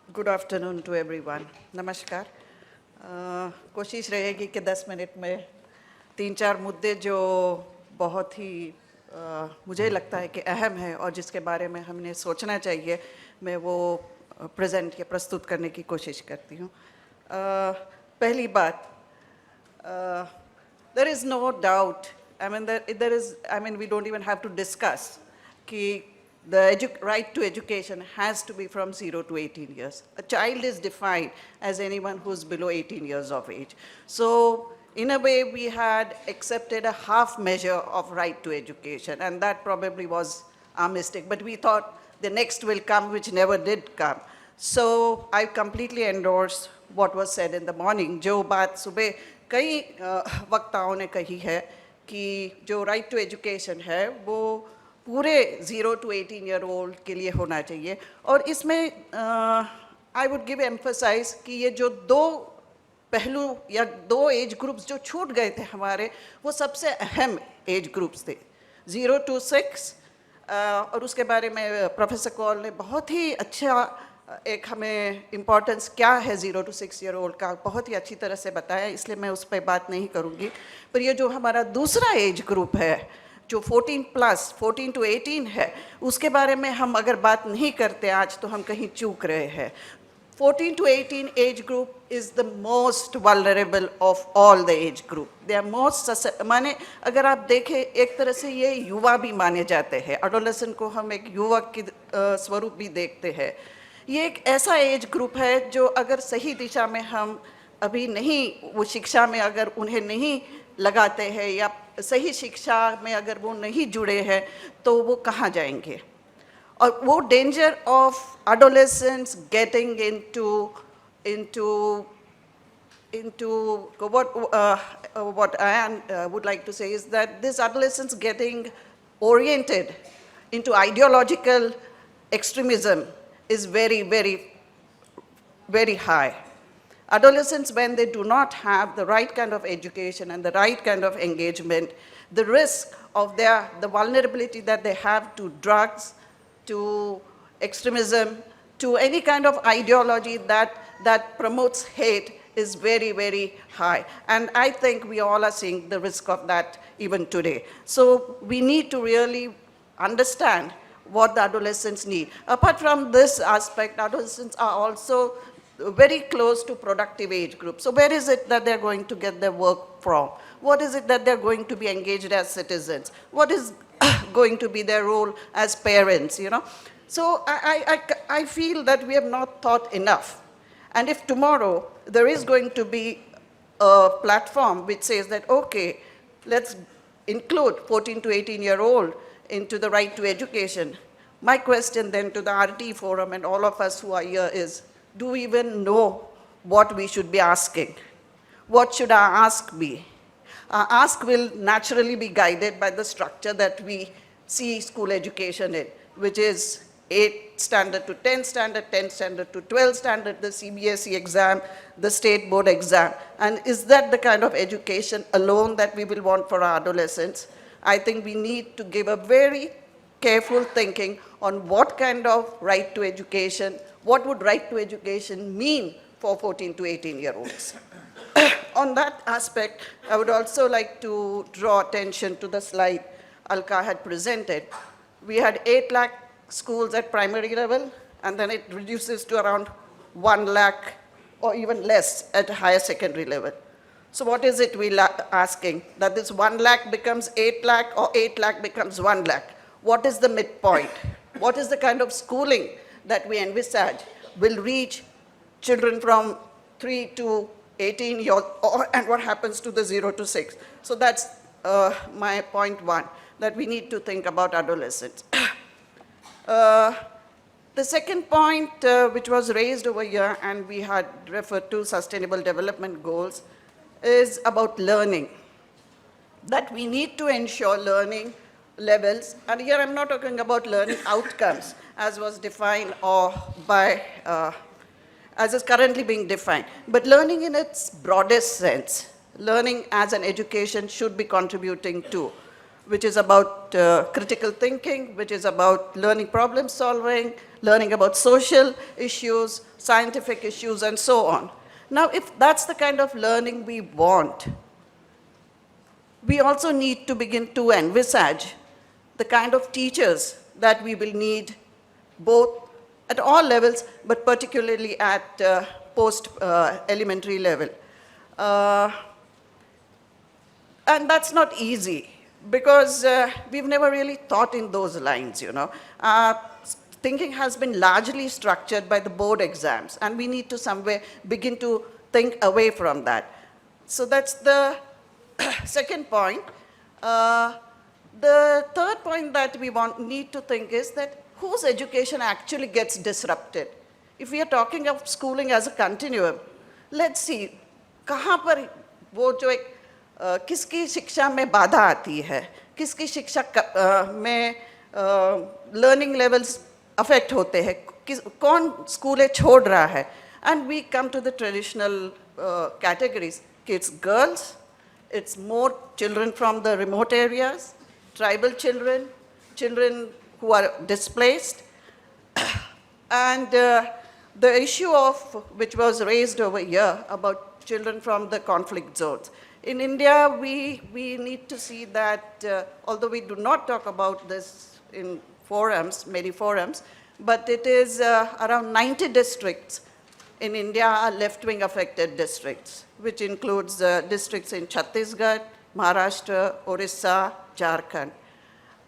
गुड आफ्टरनून टू एवरीवन। नमस्कार। कोशिश रहेगी कि 10 मिनट में 3-4 मुद्दे जो बहुत ही मुझे लगता है कि अहम है और जिसके बारे में हमने सोचना चाहिए, मैं वो प्रस्तुत करने की कोशिश करती हूँ। पहली बात, there is no doubt, we don't even have to discuss कि the right to education has to be from 0 to 18 years. A child is defined as anyone who's below 18 years of age. So in a way, we had accepted a half measure of right to education, and that probably was our mistake. But we thought the next will come, which never did come. So I completely endorse what was said in the morning. जो बात सुबह कई वक्ताओं ने कही है कि जो right to education है वो पूरे 0 to 18 year old के लिए होना चाहिए। और इसमें I would give emphasize कि ये जो दो पहलू या दो एज ग्रुप्स जो छूट गए थे हमारे, वो सबसे अहम एज ग्रुप्स थे, 0 to 6। और उसके बारे में प्रोफेसर कौल ने बहुत ही अच्छा एक हमें इम्पोर्टेंस क्या है 0 to 6 year old का बहुत ही अच्छी तरह से बताया, इसलिए मैं उस पर बात नहीं करूँगी। पर ये जो हमारा दूसरा एज ग्रुप है जो 14 to 18 है, उसके बारे में हम अगर बात नहीं करते आज तो हम कहीं चूक रहे हैं। 14 to 18 age group is the most vulnerable of all the age group. They are most माने अगर आप देखें एक तरह से ये युवा भी माने जाते हैं, adolescent को हम एक युवक की स्वरूप भी देखते हैं। ये एक ऐसा एज ग्रुप है जो अगर सही दिशा में हम अभी नहीं, वो शिक्षा में अगर उन्हें नहीं लगाते हैं या सही शिक्षा में अगर वो नहीं जुड़े हैं तो वो कहाँ जाएंगे। और वो danger of adolescents getting into what I would like to say is that this adolescents getting oriented into ideological extremism is very, very, very high. Adolescents, when they do not have the right kind of education and the right kind of engagement, the risk of the vulnerability that they have to drugs, to extremism, to any kind of ideology that promotes hate is very, very high. And I think we all are seeing the risk of that even today. So we need to really understand what the adolescents need. Apart from this aspect, adolescents are also very close to productive age group. So where is it that they're going to get their work from? What is it that they're going to be engaged as citizens? What is going to be their role as parents, you know? So I feel that we have not thought enough. And if tomorrow there is going to be a platform which says that, okay, let's include 14 to 18-year-old into the right to education, my question then to the RT Forum and all of us who are here is, do we even know what we should be asking? What should our ask be? Our ask will naturally be guided by the structure that we see school education in, which is 8 standard to 10 standard, 10 standard to 12 standard, the CBSE exam, the state board exam. And is that the kind of education alone that we will want for our adolescents? I think we need to give a very careful thinking on what kind of right to education, what would right to education mean for 14 to 18-year-olds. On that aspect, I would also like to draw attention to the slide Alka had presented. We had 8 lakh schools at primary level, and then it reduces to around 1 lakh or even less at higher secondary level. So what is it we're asking? That this 1 lakh becomes 8 lakh or 8 lakh becomes 1 lakh? What is the midpoint? What is the kind of schooling that we envisage will reach children from 3 to 18 years, and what happens to the 0 to 6? So that's my point 1, that we need to think about adolescents. The second point which was raised over here, and we had referred to Sustainable Development Goals, is about learning. That we need to ensure learning levels, and here I'm not talking about learning outcomes as was defined or by, as is currently being defined, but learning in its broadest sense. Learning as an education should be contributing to, which is about critical thinking, which is about learning problem solving, learning about social issues, scientific issues, and so on. Now, if that's the kind of learning we want, we also need to begin to envisage the kind of teachers that we will need, both at all levels, but particularly at post-elementary level. And that's not easy, because we've never really thought in those lines, you know. Thinking has been largely structured by the board exams, and we need to somewhere begin to think away from that. So that's the second point. The third point that we need to think is that whose education actually gets disrupted. If we are talking of schooling as a continuum, let's see, कहाँ पर वो जो एक किसकी शिक्षा में बाधा आती है, किसकी शिक्षा में learning levels affect होते हैं, कौन स्कूलें छोड़ रहा है, and we come to the traditional categories. Kids, girls, it's more children from the remote areas, tribal children, children who are displaced, and the issue of which was raised over here about children from the conflict zones. In India, we need to see that, although we do not talk about this in forums, many forums, but it is around 90 districts in India are left-wing affected districts, which includes districts in Chhattisgarh, Maharashtra, Orissa, Jharkhand.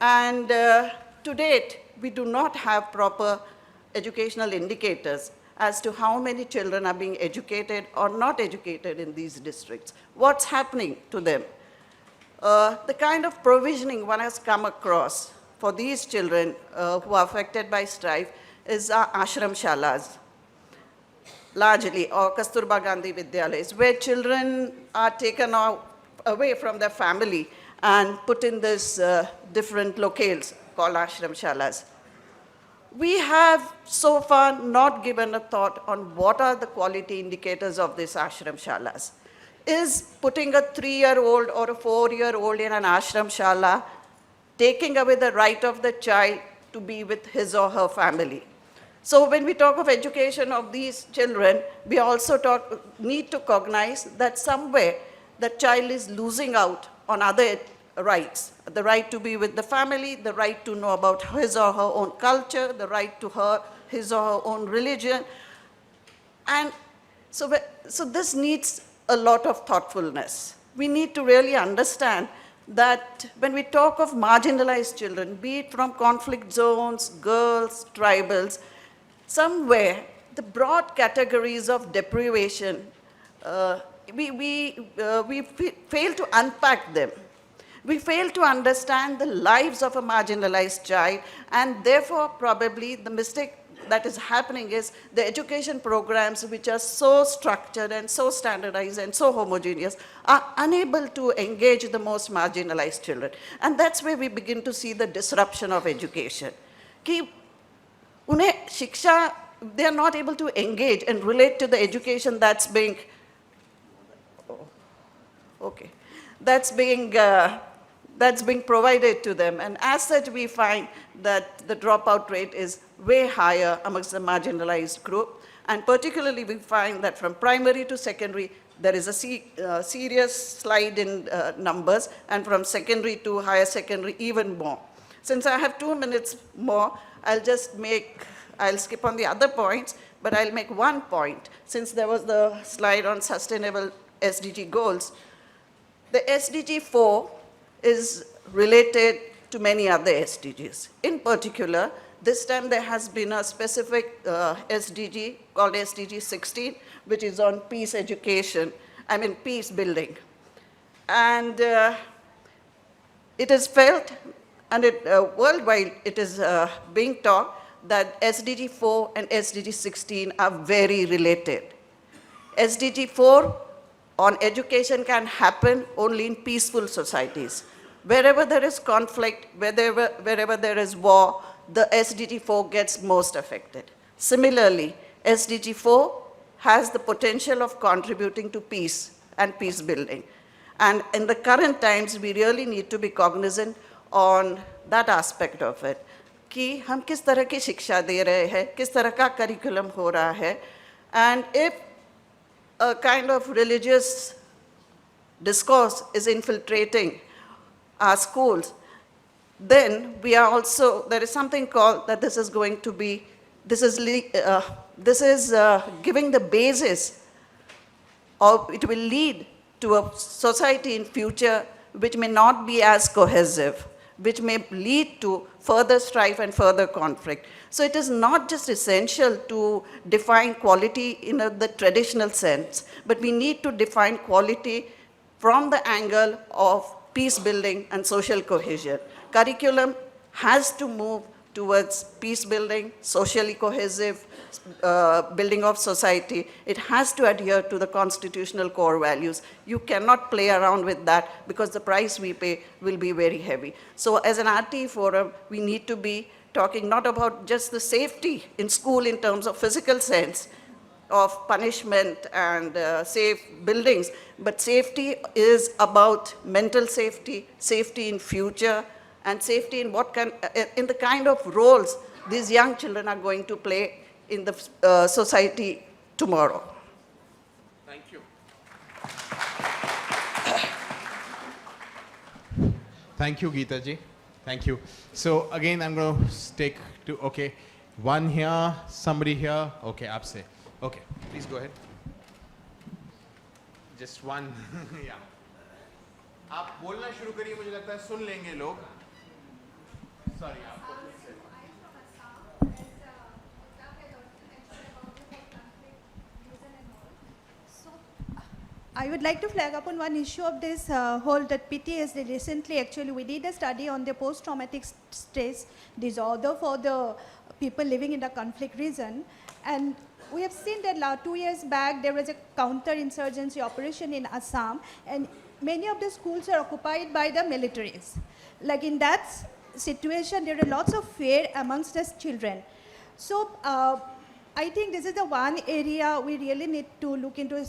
And to date, we do not have proper educational indicators as to how many children are being educated or not educated in these districts. What's happening to them? The kind of provisioning one has come across for these children who are affected by strife is ashram shalas, largely, or Kasturba Gandhi Vidyalayas, where children are taken away from their family and put in this different locales called ashram shalas. We have so far not given a thought on what are the quality indicators of these ashram shalas. Is putting a 3-year-old or a 4-year-old in an ashram shala taking away the right of the child to be with his or her family? So when we talk of education of these children, we also need to cognize that somewhere the child is losing out on other rights. The right to be with the family, the right to know about his or her own culture, the right to his or her own religion. And so this needs a lot of thoughtfulness. We need to really understand that when we talk of marginalized children, be it from conflict zones, girls, tribals, somewhere the broad categories of deprivation, we fail to unpack them. We fail to understand the lives of a marginalized child, and therefore probably the mistake that is happening is the education programs, which are so structured and so standardized and so homogeneous, are unable to engage the most marginalized children. And that's where we begin to see the disruption of education. Ki unhe shiksha, they are not able to engage and relate to the education that's being, that's being provided to them. And as such, we find that the dropout rate is way higher amongst the marginalized group. And particularly, we find that from primary to secondary, there is a serious slide in numbers, and from secondary to higher secondary, even more. Since I have 2 minutes more, I'll skip on the other points, but I'll make one point. Since there was the slide on sustainable SDG goals, the SDG 4 is related to many other SDGs. In particular, this time there has been a specific SDG called SDG 16, which is on peace education, peace building. And it is felt, and worldwide it is being taught that SDG 4 and SDG 16 are very related. SDG 4 on education can happen only in peaceful societies. Wherever there is conflict, wherever there is war, the SDG 4 gets most affected. Similarly, SDG 4 has the potential of contributing to peace and peace building. And in the current times, we really need to be cognizant on that aspect of it. कि हम किस तरह की शिक्षा दे रहे हैं, किस तरह का curriculum हो रहा है, and if a kind of religious discourse is infiltrating our schools, then we are also, there is something called that this is going to be, this is giving the basis, or it will lead to a society in future which may not be as cohesive, which may lead to further strife and further conflict. So it is not just essential to define quality in the traditional sense, but we need to define quality from the angle of peace building and social cohesion. Curriculum has to move towards peace building, socially cohesive building of society. It has to adhere to the constitutional core values. You cannot play around with that because the price we pay will be very heavy. So as an RT forum, we need to be talking not about just the safety in school in terms of physical sense of punishment and safe buildings, but safety is about mental safety, safety in future, and safety in in the kind of roles these young children are going to play in the society tomorrow. Thank you. Thank you, Geeta ji. Thank you. So again, I'm going to stick to, okay, one here, somebody here. Okay, aapse. Okay, please go ahead. Just one. Yeah. आप बोलना शुरू करिए, मुझे लगता है सुन लेंगे लोग. Sorry, आपको I would like to flag upon one issue of this whole that PTSD. Recently, actually, we did a study on the post-traumatic stress disorder for the people living in the conflict region. And we have seen that 2 years back, there was a counter-insurgency operation in Assam, and many of the schools are occupied by the militaries. Like in that situation, there are lots of fear amongst us children. So I think this is the one area we really need to look into,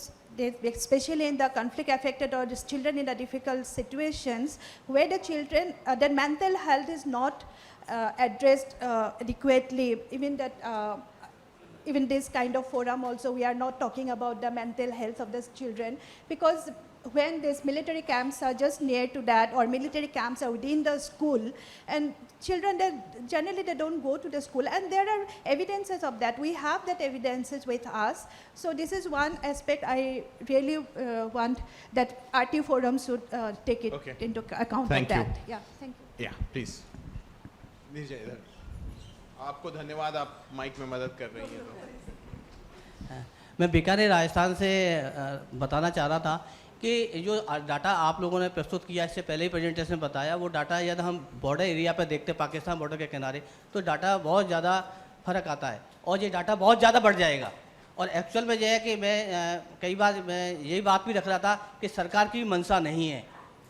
especially in the conflict affected or just children in the difficult situations where the children, their mental health is not addressed adequately. Even that, even this kind of forum also, we are not talking about the mental health of these children, because when these military camps are just near to that, or military camps are within the school, and children, generally they don't go to the school, and there are evidences of that. We have that evidences with us. So this is one aspect I really want that RT Forum should take it Okay. into account Thank of you. that. Yeah, thank you. या please नीचे इधर आपको धन्यवाद, आप mic में मदद कर रही हैं तो मैं बीकानेर राजस्थान से बताना चाह रहा था कि जो डाटा आप लोगों ने प्रस्तुत किया, इससे पहले ही प्रेजेंटेशन में बताया, वो डाटा यदि हम बॉर्डर एरिया पर देखते हैं, पाकिस्तान बॉर्डर के किनारे, तो डाटा बहुत ज़्यादा फ़र्क आता है और ये डाटा बहुत ज़्यादा बढ़ जाएगा। और एक्चुअल में यह है कि मैं कई बार मैं यही बात भी रख रहा था कि सरकार की मंशा नहीं है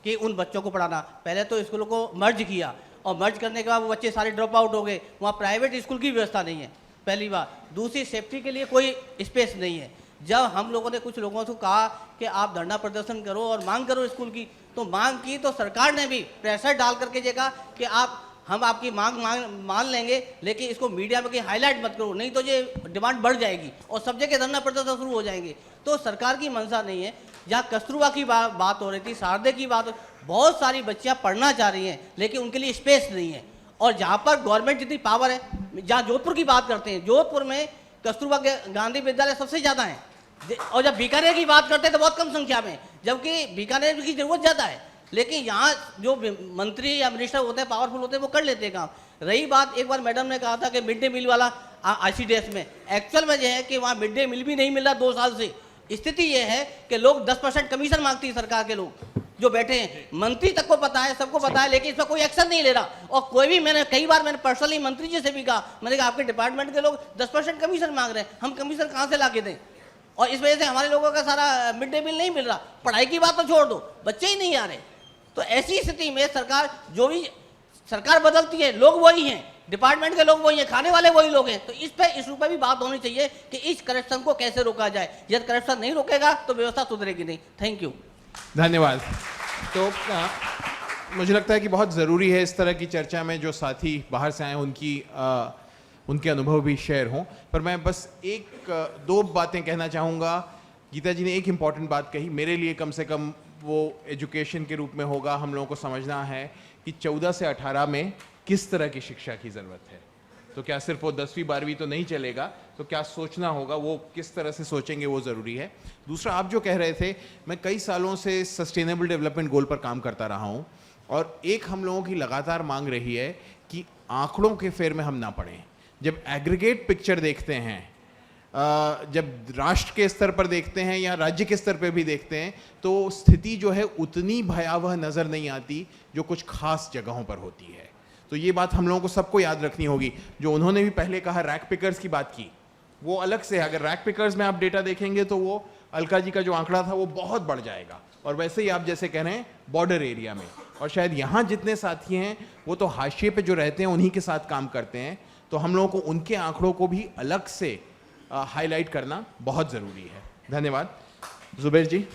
कि उन बच्चों को पढ़ाना। पहले तो स्कूलों को मर्ज किया और मर्ज करने के बाद वो बच्चे सारे ड्रॉप आउट हो गए, वहाँ प्राइवेट स्कूल की व्यवस्था नहीं है, पहली बात। दूसरी, सेफ्टी के लिए कोई स्पेस नहीं है। जब हम लोगों ने कुछ लोगों को कहा कि आप धरना प्रदर्शन करो और मांग करो स्कूल की, तो मांग की तो सरकार ने भी प्रेशर डाल करके ये कहा कि हम आपकी मांग मान लेंगे, लेकिन इसको मीडिया में कहीं हाईलाइट मत करो, नहीं तो ये डिमांड बढ़ जाएगी और सब जगह धरना प्रदर्शन शुरू हो जाएंगे। तो सरकार की मंशा नहीं है। जहाँ कस्तूरबा की बात हो रही थी, शारदे की बात, बहुत सारी बच्चियाँ पढ़ना चाह रही हैं लेकिन उनके लिए स्पेस नहीं है। और जहाँ पर गवर्नमेंट जितनी पावर है, जहाँ जोधपुर की बात करते हैं, जोधपुर में कस्तूरबा गांधी विद्यालय सबसे ज़्यादा है, और जब बीकानेर की बात करते हैं तो बहुत कम संख्या में, जबकि बीकानेर की ज़रूरत ज़्यादा है। लेकिन यहाँ जो मंत्री या मिनिस्टर होते हैं, पावरफुल होते हैं, वो कर लेते हैं काम। रही बात, एक बार मैडम ने कहा था कि मिड डे मील वाला ICDS में, एक्चुअल में यह है कि वहाँ मिड डे मील भी नहीं मिल रहा 2 साल से। स्थिति यह है कि लोग 10% कमीशन मांगती है सरकार के लोग जो बैठे हैं, मंत्री तक को पता है, सबको पता है, लेकिन इस पर कोई एक्शन नहीं ले रहा। और कोई भी, मैंने कई बार पर्सनली मंत्री जी से भी कहा, मैंने कहा आपके डिपार्टमेंट के लोग 10% कमीशन मांग रहे हैं, हम कमीशन कहाँ से ला के दें? और इस वजह से हमारे लोगों का सारा मिड डे मील नहीं मिल रहा। पढ़ाई की बात तो छोड़ दो, बच्चे ही नहीं आ रहे। तो ऐसी स्थिति में सरकार, जो भी सरकार बदलती है, लोग वही हैं, डिपार्टमेंट के लोग वही हैं, खाने वाले वही लोग हैं। तो इस रूप में भी बात होनी चाहिए कि इस करप्शन को कैसे रोका जाए। यदि करप्शन नहीं रोकेगा तो व्यवस्था सुधरेगी नहीं। थैंक यू, धन्यवाद। तो मुझे लगता है कि बहुत ज़रूरी है इस तरह की चर्चा में जो साथी बाहर से आए उनके अनुभव भी शेयर हों। पर मैं बस 1-2 बातें कहना चाहूँगा। गीता जी ने एक इम्पॉर्टेंट बात कही, मेरे लिए कम से कम वो एजुकेशन के रूप में होगा। हम लोगों को समझना है कि 14 से 18 में किस तरह की शिक्षा की ज़रूरत है। तो क्या सिर्फ वो 10वीं 12वीं तो नहीं चलेगा, तो क्या सोचना होगा, वो किस तरह से सोचेंगे, वो ज़रूरी है। दूसरा, आप जो कह रहे थे, मैं कई सालों से सस्टेनेबल डेवलपमेंट गोल पर काम करता रहा हूँ, और एक हम लोगों की लगातार मांग रही है कि आंकड़ों के फेर में हम ना पड़ें। जब एग्रीगेट पिक्चर देखते हैं, जब राष्ट्र के स्तर पर देखते हैं या राज्य के स्तर पर भी देखते हैं, तो स्थिति जो है उतनी भयावह नज़र नहीं आती जो कुछ खास जगहों पर होती है। तो ये बात हम लोगों को सबको याद रखनी होगी। जो उन्होंने भी पहले कहा, रैक पिकर्स की बात की, वो अलग से है। अगर रैक पिकर्स में आप डेटा देखेंगे तो वो अलका जी का जो आंकड़ा था वो बहुत बढ़ जाएगा। और वैसे ही आप जैसे कह रहे हैं बॉर्डर एरिया में, और शायद यहाँ जितने साथी हैं वो तो हाशिए पे जो रहते हैं उन्हीं के साथ काम करते हैं, तो हम लोगों को उनके आंकड़ों को भी अलग से हाईलाइट करना बहुत ज़रूरी है। धन्यवाद। जुबैर जी।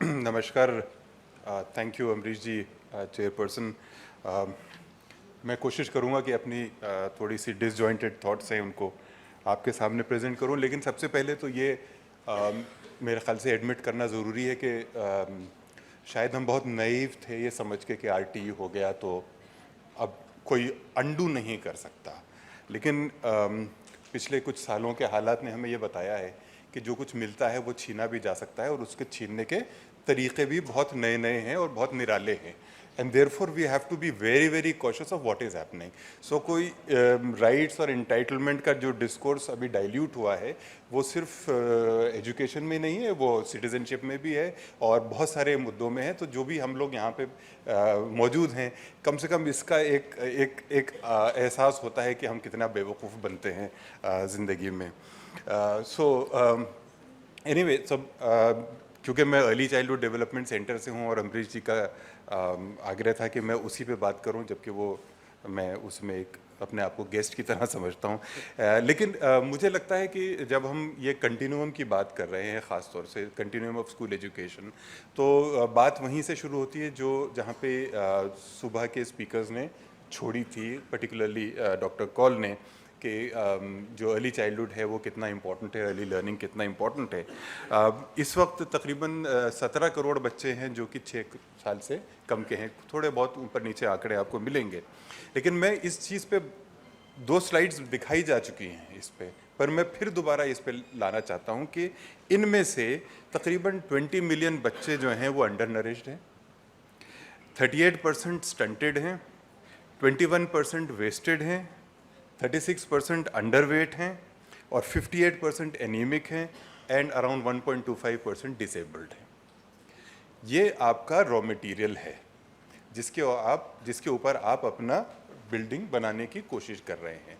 नमस्कार। Thank you Amrish ji, chairperson. मैं कोशिश करूंगा कि अपनी थोड़ी सी डिसजॉइंटेड थॉट्स हैं उनको आपके सामने प्रेजेंट करूं, लेकिन सबसे पहले तो ये मेरे ख्याल से एडमिट करना ज़रूरी है कि शायद हम बहुत नईव थे ये समझ के कि RTE हो गया तो अब कोई अंडू नहीं कर सकता। लेकिन पिछले कुछ सालों के हालात ने हमें ये बताया है कि जो कुछ मिलता है वो छीना भी जा सकता है, और उसके छीनने के तरीक़े भी बहुत नए नए हैं और बहुत निराले हैं। And therefore we have to be very very cautious of what is happening. So कोई राइट्स और इंटाइटलमेंट का जो डिस्कोर्स अभी डाइल्यूट हुआ है वो सिर्फ एजुकेशन में नहीं है, वो सिटीजनशिप में भी है और बहुत सारे मुद्दों में है। तो जो भी हम लोग यहाँ पे मौजूद हैं, कम से कम इसका एक एहसास होता है कि हम कितना बेवकूफ़ बनते हैं ज़िंदगी में। एनीवे, सब क्योंकि मैं अर्ली चाइल्डहुड डेवलपमेंट सेंटर से हूँ और अमरीश जी का आग्रह था कि मैं उसी पे बात करूँ, जबकि वो मैं उसमें एक अपने आप को गेस्ट की तरह समझता हूँ, लेकिन मुझे लगता है कि जब हम ये कंटिन्यूम की बात कर रहे हैं, ख़ास तौर से कंटिन्यूम ऑफ स्कूल एजुकेशन, तो बात वहीं से शुरू होती है जो जहाँ पे सुबह के स्पीकर्स ने छोड़ी थी, पर्टिकुलरली डॉक्टर कॉल ने, कि जो अर्ली चाइल्डहुड है वो कितना इम्पोर्टेंट है, अर्ली लर्निंग कितना इम्पोर्टेंट है। इस वक्त तकरीबन 17 करोड़ बच्चे हैं जो कि 6 साल से कम के हैं, थोड़े बहुत ऊपर नीचे आंकड़े आपको मिलेंगे, लेकिन मैं इस चीज़ पे 2 स्लाइड्स दिखाई जा चुकी हैं इस पर मैं फिर दोबारा इस पे लाना चाहता हूँ कि इनमें से तकरीबन 20 मिलियन बच्चे जो हैं वो अंडर नरिश्ड हैं, 38% स्टंटेड हैं, 21% वेस्टेड हैं, 36% अंडरवेट हैं और 58% एनीमिक हैं एंड अराउंड 1.25% डिसेबल्ड हैं। ये आपका रॉ मटेरियल है जिसके ऊपर आप अपना बिल्डिंग बनाने की कोशिश कर रहे हैं,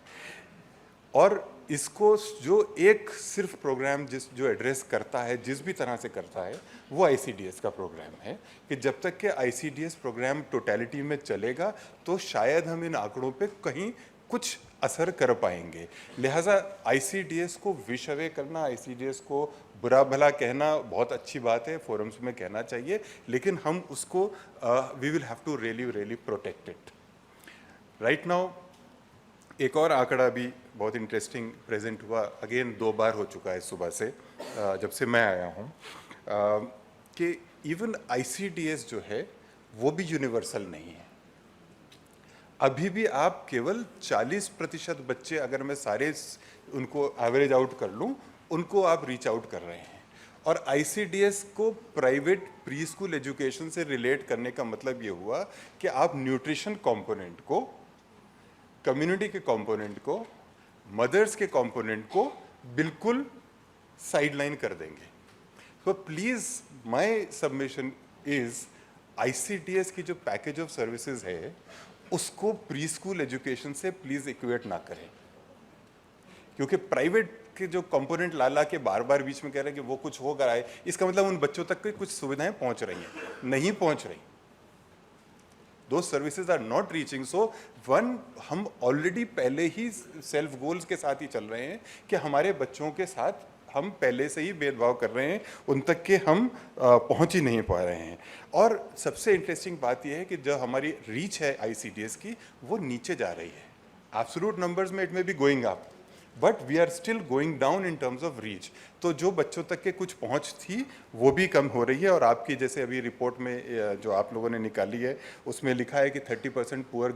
और इसको जो एक सिर्फ प्रोग्राम जो एड्रेस करता है, जिस भी तरह से करता है, वो ICDS का प्रोग्राम है कि जब तक के ICDS प्रोग्राम टोटलिटी में चलेगा तो शायद हम इन आंकड़ों पे कहीं कुछ असर कर पाएंगे। लिहाजा ICDS को विश अवे करना, ICDS को बुरा भला कहना बहुत अच्छी बात है, फोरम्स में कहना चाहिए, लेकिन हम उसको we will have to really protect it. Right now एक और आंकड़ा भी बहुत इंटरेस्टिंग प्रेजेंट हुआ, अगेन 2 बार हो चुका है सुबह से जब से मैं आया हूँ, कि इवन ICDS जो है वो भी यूनिवर्सल नहीं है। अभी भी आप केवल 40% बच्चे, अगर मैं सारे उनको एवरेज आउट कर लूँ, उनको आप रीच आउट कर रहे हैं। और ICDS को प्राइवेट प्री स्कूल एजुकेशन से रिलेट करने का मतलब ये हुआ कि आप न्यूट्रिशन कंपोनेंट को, कम्युनिटी के कंपोनेंट को, मदर्स के कंपोनेंट को बिल्कुल साइडलाइन कर देंगे। तो please my submission is ICDS की जो पैकेज ऑफ सर्विसेज है उसको प्री स्कूल एजुकेशन से प्लीज़ इक्वेट ना करें, क्योंकि प्राइवेट के जो कंपोनेंट ला के बार बार बीच में कह रहे हैं कि वो कुछ हो कराए, इसका मतलब उन बच्चों तक की कुछ सुविधाएं पहुंच रही हैं, नहीं पहुंच रही। Those services are not reaching. So one, हम ऑलरेडी पहले ही सेल्फ गोल्स के साथ ही चल रहे हैं कि हमारे बच्चों के साथ हम पहले से ही भेदभाव कर रहे हैं, उन तक के हम पहुंच ही नहीं पा रहे हैं। और सबसे इंटरेस्टिंग बात यह है कि जो हमारी रीच है ICDS की, वो नीचे जा रही है। एब्सोल्यूट नंबर्स में it may be going up, but we are still going down in terms of reach. तो जो बच्चों तक के कुछ पहुंच थी वो भी कम हो रही है। और आपकी जैसे अभी रिपोर्ट में जो आप लोगों ने निकाली है उसमें लिखा है कि 30% poor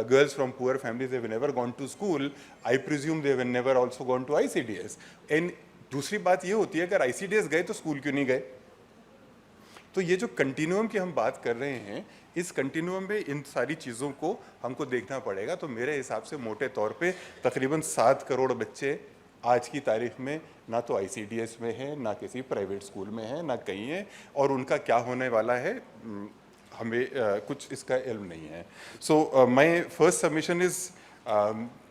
girls from poor families, they have never gone to school. I presume they have never also gone to ICDS. And दूसरी बात ये होती है, अगर ICDS गए तो स्कूल क्यों नहीं गए? तो ये जो कंटिन्यूम की हम बात कर रहे हैं, इस कंटिन्यूम में इन सारी चीज़ों को हमको देखना पड़ेगा। तो मेरे हिसाब से मोटे तौर पे तकरीबन 7 करोड़ बच्चे आज की तारीख में ना तो ICDS में है, ना किसी प्राइवेट स्कूल में है, ना कहीं है, और उनका क्या होने वाला है हमें कुछ इसका इल्म नहीं है। So my first submission is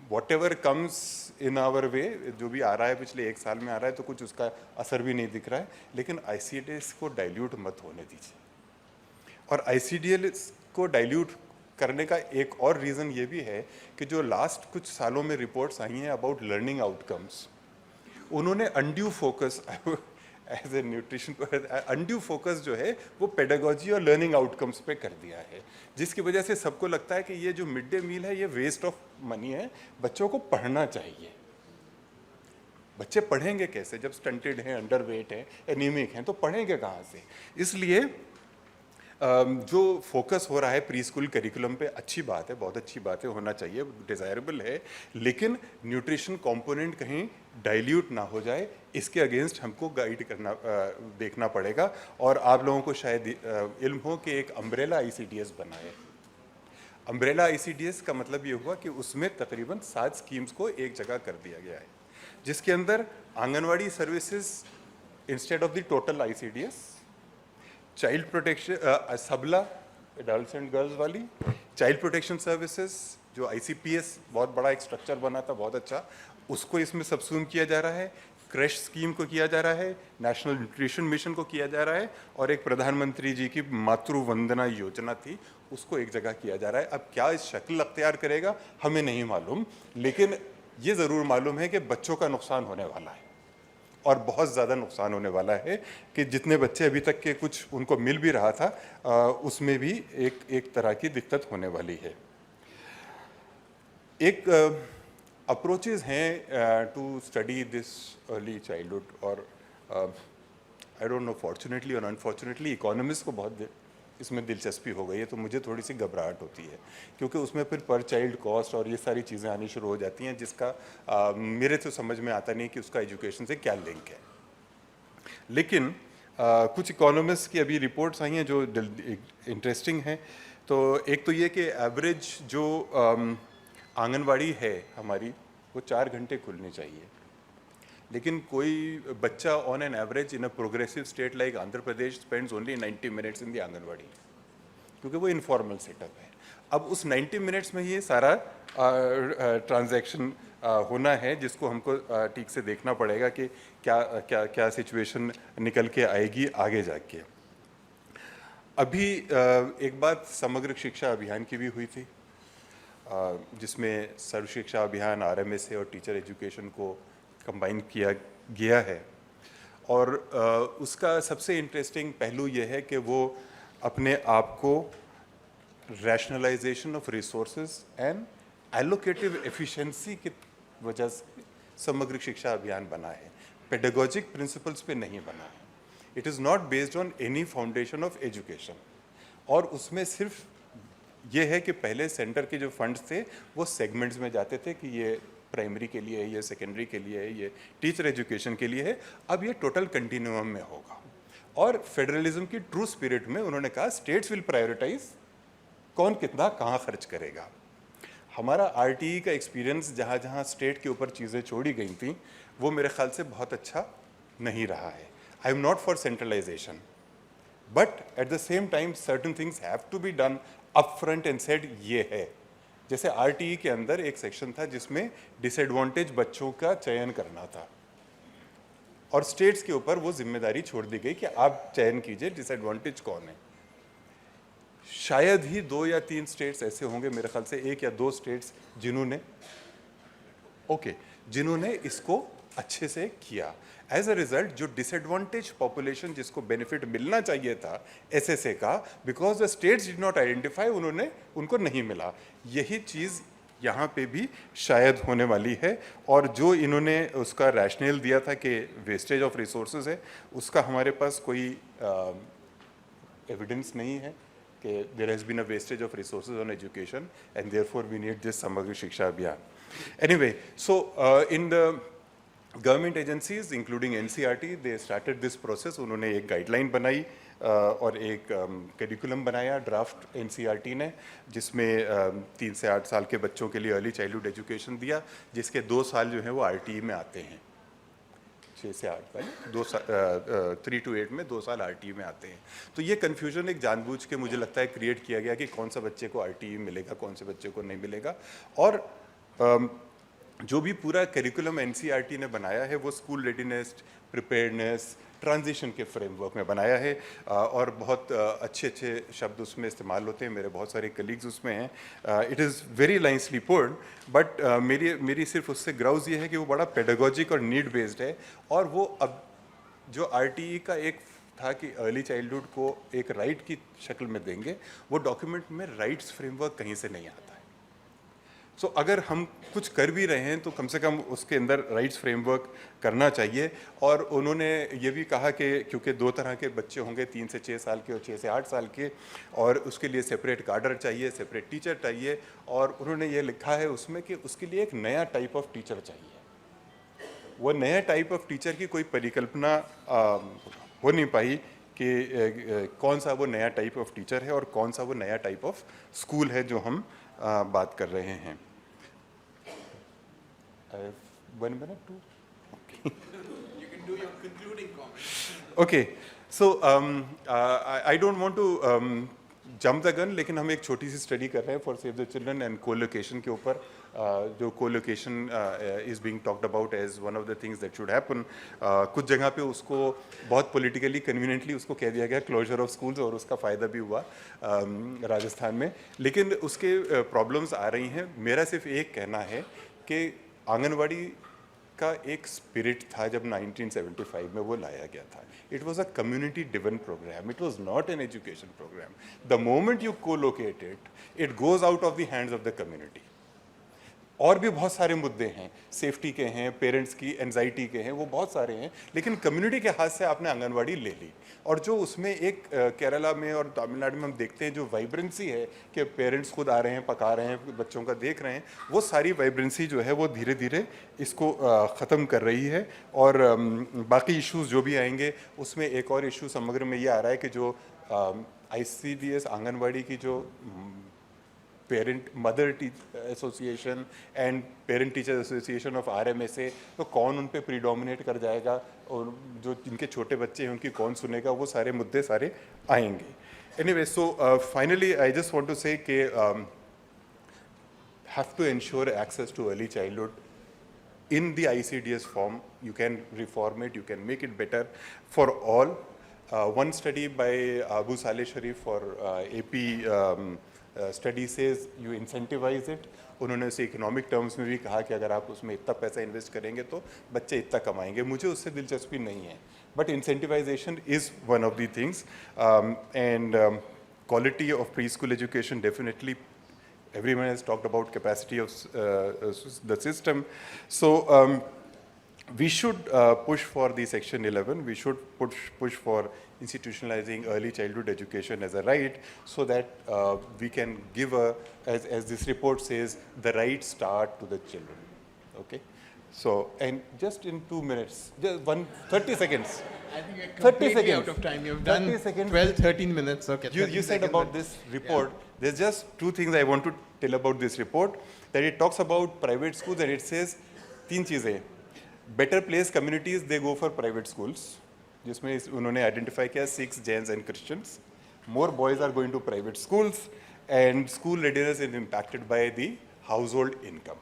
whatever comes in our way, जो भी आ रहा है पिछले 1 साल में आ रहा है तो कुछ उसका असर भी नहीं दिख रहा है, लेकिन ICDS को डाइल्यूट मत होने दीजिए। और ICDS को डाइल्यूट करने का एक और रीज़न ये भी है कि जो लास्ट कुछ सालों में रिपोर्ट्स आई हैं अबाउट लर्निंग आउटकम्स, उन्होंने undue focus as a nutrition undue focus जो है वो पेडागोजी और लर्निंग आउटकम्स पे कर दिया है, जिसकी वजह से सबको लगता है कि ये जो मिड डे मील है ये वेस्ट ऑफ मनी है, बच्चों को पढ़ना चाहिए। बच्चे पढ़ेंगे कैसे जब स्टंटेड हैं, अंडरवेट हैं, एनीमिक हैं, तो पढ़ेंगे कहाँ से? इसलिए जो फोकस हो रहा है प्री स्कूल करिकुलम पे, अच्छी बात है, बहुत अच्छी बात है, होना चाहिए, डिज़ायरेबल है, लेकिन न्यूट्रिशन कंपोनेंट कहीं डाइल्यूट ना हो जाए, इसके अगेंस्ट हमको गाइड करना देखना पड़ेगा। और आप लोगों को शायद इल्म हो कि एक अम्ब्रेला ICDS बना है। अम्ब्रेला ICDS का मतलब ये हुआ कि उसमें तकरीबन 7 स्कीम्स को एक जगह कर दिया गया है, जिसके अंदर anganwadi services instead of the total ICDS, child protection सबला एडल्ट्स एंड गर्ल्स वाली, चाइल्ड प्रोटेक्शन सर्विसेज जो ICPS बहुत बड़ा एक स्ट्रक्चर बना था, बहुत अच्छा, उसको इसमें सबसूम किया जा रहा है। क्रैश स्कीम को किया जा रहा है, नेशनल न्यूट्रिशन मिशन को किया जा रहा है, और एक प्रधानमंत्री जी की मातृ वंदना योजना थी उसको एक जगह किया जा रहा है। अब क्या इस शक्ल अख्तियार करेगा हमें नहीं मालूम, लेकिन ये ज़रूर मालूम है कि बच्चों का नुकसान होने वाला है और बहुत ज़्यादा नुकसान होने वाला है कि जितने बच्चे अभी तक के कुछ उनको मिल भी रहा था उसमें भी एक तरह की दिक्कत होने वाली है। एक अप्रोचेस हैं to study this early childhood, और आई डोंट नो फॉर्चुनेटली और अनफॉर्चुनेटली इकोनॉमिस्ट को बहुत इसमें दिलचस्पी हो गई है, तो मुझे थोड़ी सी घबराहट होती है क्योंकि उसमें फिर पर चाइल्ड कॉस्ट और ये सारी चीज़ें आनी शुरू हो जाती हैं जिसका मेरे तो समझ में आता नहीं कि उसका एजुकेशन से क्या लिंक है। लेकिन कुछ इकोनॉमिस्ट की अभी रिपोर्ट्स आई हैं जो इंटरेस्टिंग हैं। तो एक तो ये कि एवरेज जो आंगनवाड़ी है हमारी वो 4 घंटे खुलनी चाहिए, लेकिन कोई बच्चा on an average in a progressive state like Andhra Pradesh spends only 90 minutes in the anganwadi, क्योंकि वो इनफॉर्मल सेटअप है। अब उस 90 मिनट्स में ये सारा ट्रांजैक्शन होना है जिसको हमको ठीक से देखना पड़ेगा कि क्या क्या क्या सिचुएशन निकल के आएगी आगे जाके। अभी एक बात समग्र शिक्षा अभियान की भी हुई थी जिसमें सर्व शिक्षा अभियान, RMSA और टीचर एजुकेशन को कंबाइन किया गया है, और उसका सबसे इंटरेस्टिंग पहलू ये है कि वो अपने आप को rationalisation of resources and allocative efficiency की वजह से समग्र शिक्षा अभियान बना है, पेडागोजिक प्रिंसिपल्स पे नहीं बना है। It is not based on any foundation of education, और उसमें सिर्फ ये है कि पहले सेंटर के जो फंड्स थे वो सेगमेंट्स में जाते थे कि ये प्राइमरी के लिए है, ये सेकेंडरी के लिए है, ये टीचर एजुकेशन के लिए है। अब ये टोटल कंटिन्यूम में होगा, और फेडरलिज्म की ट्रू स्पिरिट में उन्होंने कहा स्टेट्स विल प्रायोरिटाइज कौन कितना कहाँ खर्च करेगा। हमारा RTE का एक्सपीरियंस जहाँ जहाँ स्टेट के ऊपर चीज़ें छोड़ी गई थी वो मेरे ख्याल से बहुत अच्छा नहीं रहा है। I am not for centralisation, but at the same time certain things have to be done up front and said ये है। जैसे RTE के अंदर एक सेक्शन था जिसमें डिसएडवांटेज बच्चों का चयन करना था, और स्टेट्स के ऊपर वो जिम्मेदारी छोड़ दी गई कि आप चयन कीजिए डिसएडवांटेज कौन है। शायद ही 2 या 3 स्टेट्स ऐसे होंगे, मेरे ख्याल से 1 या 2 स्टेट्स जिन्होंने इसको अच्छे से किया। एज अ रिजल्ट जो डिसएडवांटेज पॉपुलेशन जिसको बेनिफिट मिलना चाहिए था SSA का, because the states did not identify, उनको नहीं मिला। यही चीज़ यहाँ पे भी शायद होने वाली है, और जो इन्होंने उसका रैशनल दिया था कि वेस्टेज ऑफ रिसोर्सेज है, उसका हमारे पास कोई एविडेंस नहीं है कि there has been a wastage of resources on education and therefore we need this Samagra Shiksha Abhiyan. Anyway, so in the government agencies including NCERT they started this process. उन्होंने एक गाइडलाइन बनाई और एक करिकुलम बनाया ड्राफ्ट NCERT ने, जिसमें 3 से 8 साल के बच्चों के लिए अर्ली चाइल्डहुड एजुकेशन दिया, जिसके 2 साल जो है वो RTE में आते हैं। 6 से 8 साल 3 to 8 में 2 साल RTE में आते हैं। तो ये कन्फ्यूजन एक जानबूझ के मुझे लगता है क्रिएट किया गया कि कौन सा बच्चे को RTE मिलेगा, कौन से बच्चे को नहीं मिलेगा। और जो भी पूरा करिकुलम NCERT ने बनाया है वो स्कूल रेडीनेस, प्रिपेयर्डनेस, ट्रांजिशन के फ्रेमवर्क में बनाया है, और बहुत अच्छे अच्छे शब्द उसमें इस्तेमाल होते हैं। मेरे बहुत सारे कलीग्स उसमें हैं। It is very nicely put, but मेरी सिर्फ उससे ग्राउज ये है कि वो बड़ा पेडागोजिक और नीड बेस्ड है, और वो अब जो RTE का एक था कि अर्ली चाइल्डहुड को एक राइट की शक्ल में देंगे, वो डॉक्यूमेंट में राइट्स फ्रेमवर्क कहीं से नहीं आता है। सो अगर हम कुछ कर भी रहे हैं तो कम से कम उसके अंदर राइट्स फ्रेमवर्क करना चाहिए। और उन्होंने ये भी कहा कि क्योंकि 2 तरह के बच्चे होंगे, 3 से 6 साल के और 6 से 8 साल के, और उसके लिए सेपरेट काडर चाहिए, सेपरेट टीचर चाहिए, और उन्होंने ये लिखा है उसमें कि उसके लिए एक नया टाइप ऑफ टीचर चाहिए। वो नया टाइप ऑफ टीचर की कोई परिकल्पना हो नहीं पाई कि कौन सा वो नया टाइप ऑफ टीचर है और कौन सा वो नया टाइप ऑफ स्कूल है जो हम बात कर रहे हैं। 1 minute, 2? Okay. You can do your concluding comments. Okay, so I don't want to jump the gun, लेकिन हम एक छोटी सी स्टडी कर रहे हैं for save the children and colocation के ऊपर, जो colocation is being talked about as one of the things that should happen, कुछ जगह पे उसको बहुत पॉलिटिकली कन्वीनियंटली उसको कह दिया गया क्लोजर ऑफ स्कूल्स, और उसका फ़ायदा भी हुआ राजस्थान में, लेकिन उसके प्रॉब्लम्स आ रही हैं। मेरा सिर्फ एक कहना है कि आंगनवाड़ी का एक स्पिरिट था जब 1975 में वो लाया गया था। It was a community driven programme, it was not an education programme. The moment you colocate it goes out of the hands of the community. और भी बहुत सारे मुद्दे हैं, सेफ्टी के हैं, पेरेंट्स की एंजाइटी के हैं, वो बहुत सारे हैं, लेकिन कम्युनिटी के हाथ से आपने आंगनवाड़ी ले ली। और जो उसमें एक केरला में और तमिलनाडु में हम देखते हैं जो वाइब्रेंसी है कि पेरेंट्स खुद आ रहे हैं, पका रहे हैं, बच्चों का देख रहे हैं, वो सारी वाइब्रेंसी जो है वो धीरे धीरे इसको ख़त्म कर रही है। और बाकी इश्यूज जो भी आएंगे उसमें एक और इशू समग्र में ये आ रहा है कि जो ICDS आंगनवाड़ी की जो parent mother association and parent teacher association of RMSA, तो कौन उन पे प्रीडोमिनेट कर जाएगा और जो जिनके छोटे बच्चे हैं उनकी कौन सुनेगा, वो सारे मुद्दे सारे आएंगे। Anyway, so finally I just want to say कि have to ensure access to early childhood in the ICDS form. You can reform it, you can make it better for all. One study by Abu Saleh Sharif for AP study says you incentivize it. उन्होंने उसे economic terms में भी कहा कि अगर आप उसमें इतना पैसा इन्वेस्ट करेंगे तो बच्चे इतना कमाएंगे। मुझे उससे दिलचस्पी नहीं है, but incentivisation is one of the things. And quality of pre school education definitely, everyone has talked about capacity of the system. So we should push for the Section 11. We should push for institutionalizing early childhood education as a right, so that we can give a, as this report says, the right start to the children. Okay. So, and just in 2 minutes, just 30 seconds. I think you're 30 completely seconds. out of time. You've done 30 seconds. 12, 13 minutes. Okay. You 30 said seconds, about but- this report, there's just 2 things I want to tell about this report, that it talks about private schools and it says 3 चीज़ें, better place communities, they go for private schools, जिसमें उन्होंने identify किया Sikhs, Jains and Christians, more boys are going to private schools, and school readiness is impacted by the household income.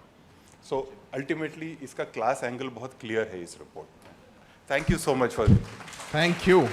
So ultimately इसका class angle बहुत clear है इस report में. Thank you so much for Thank you.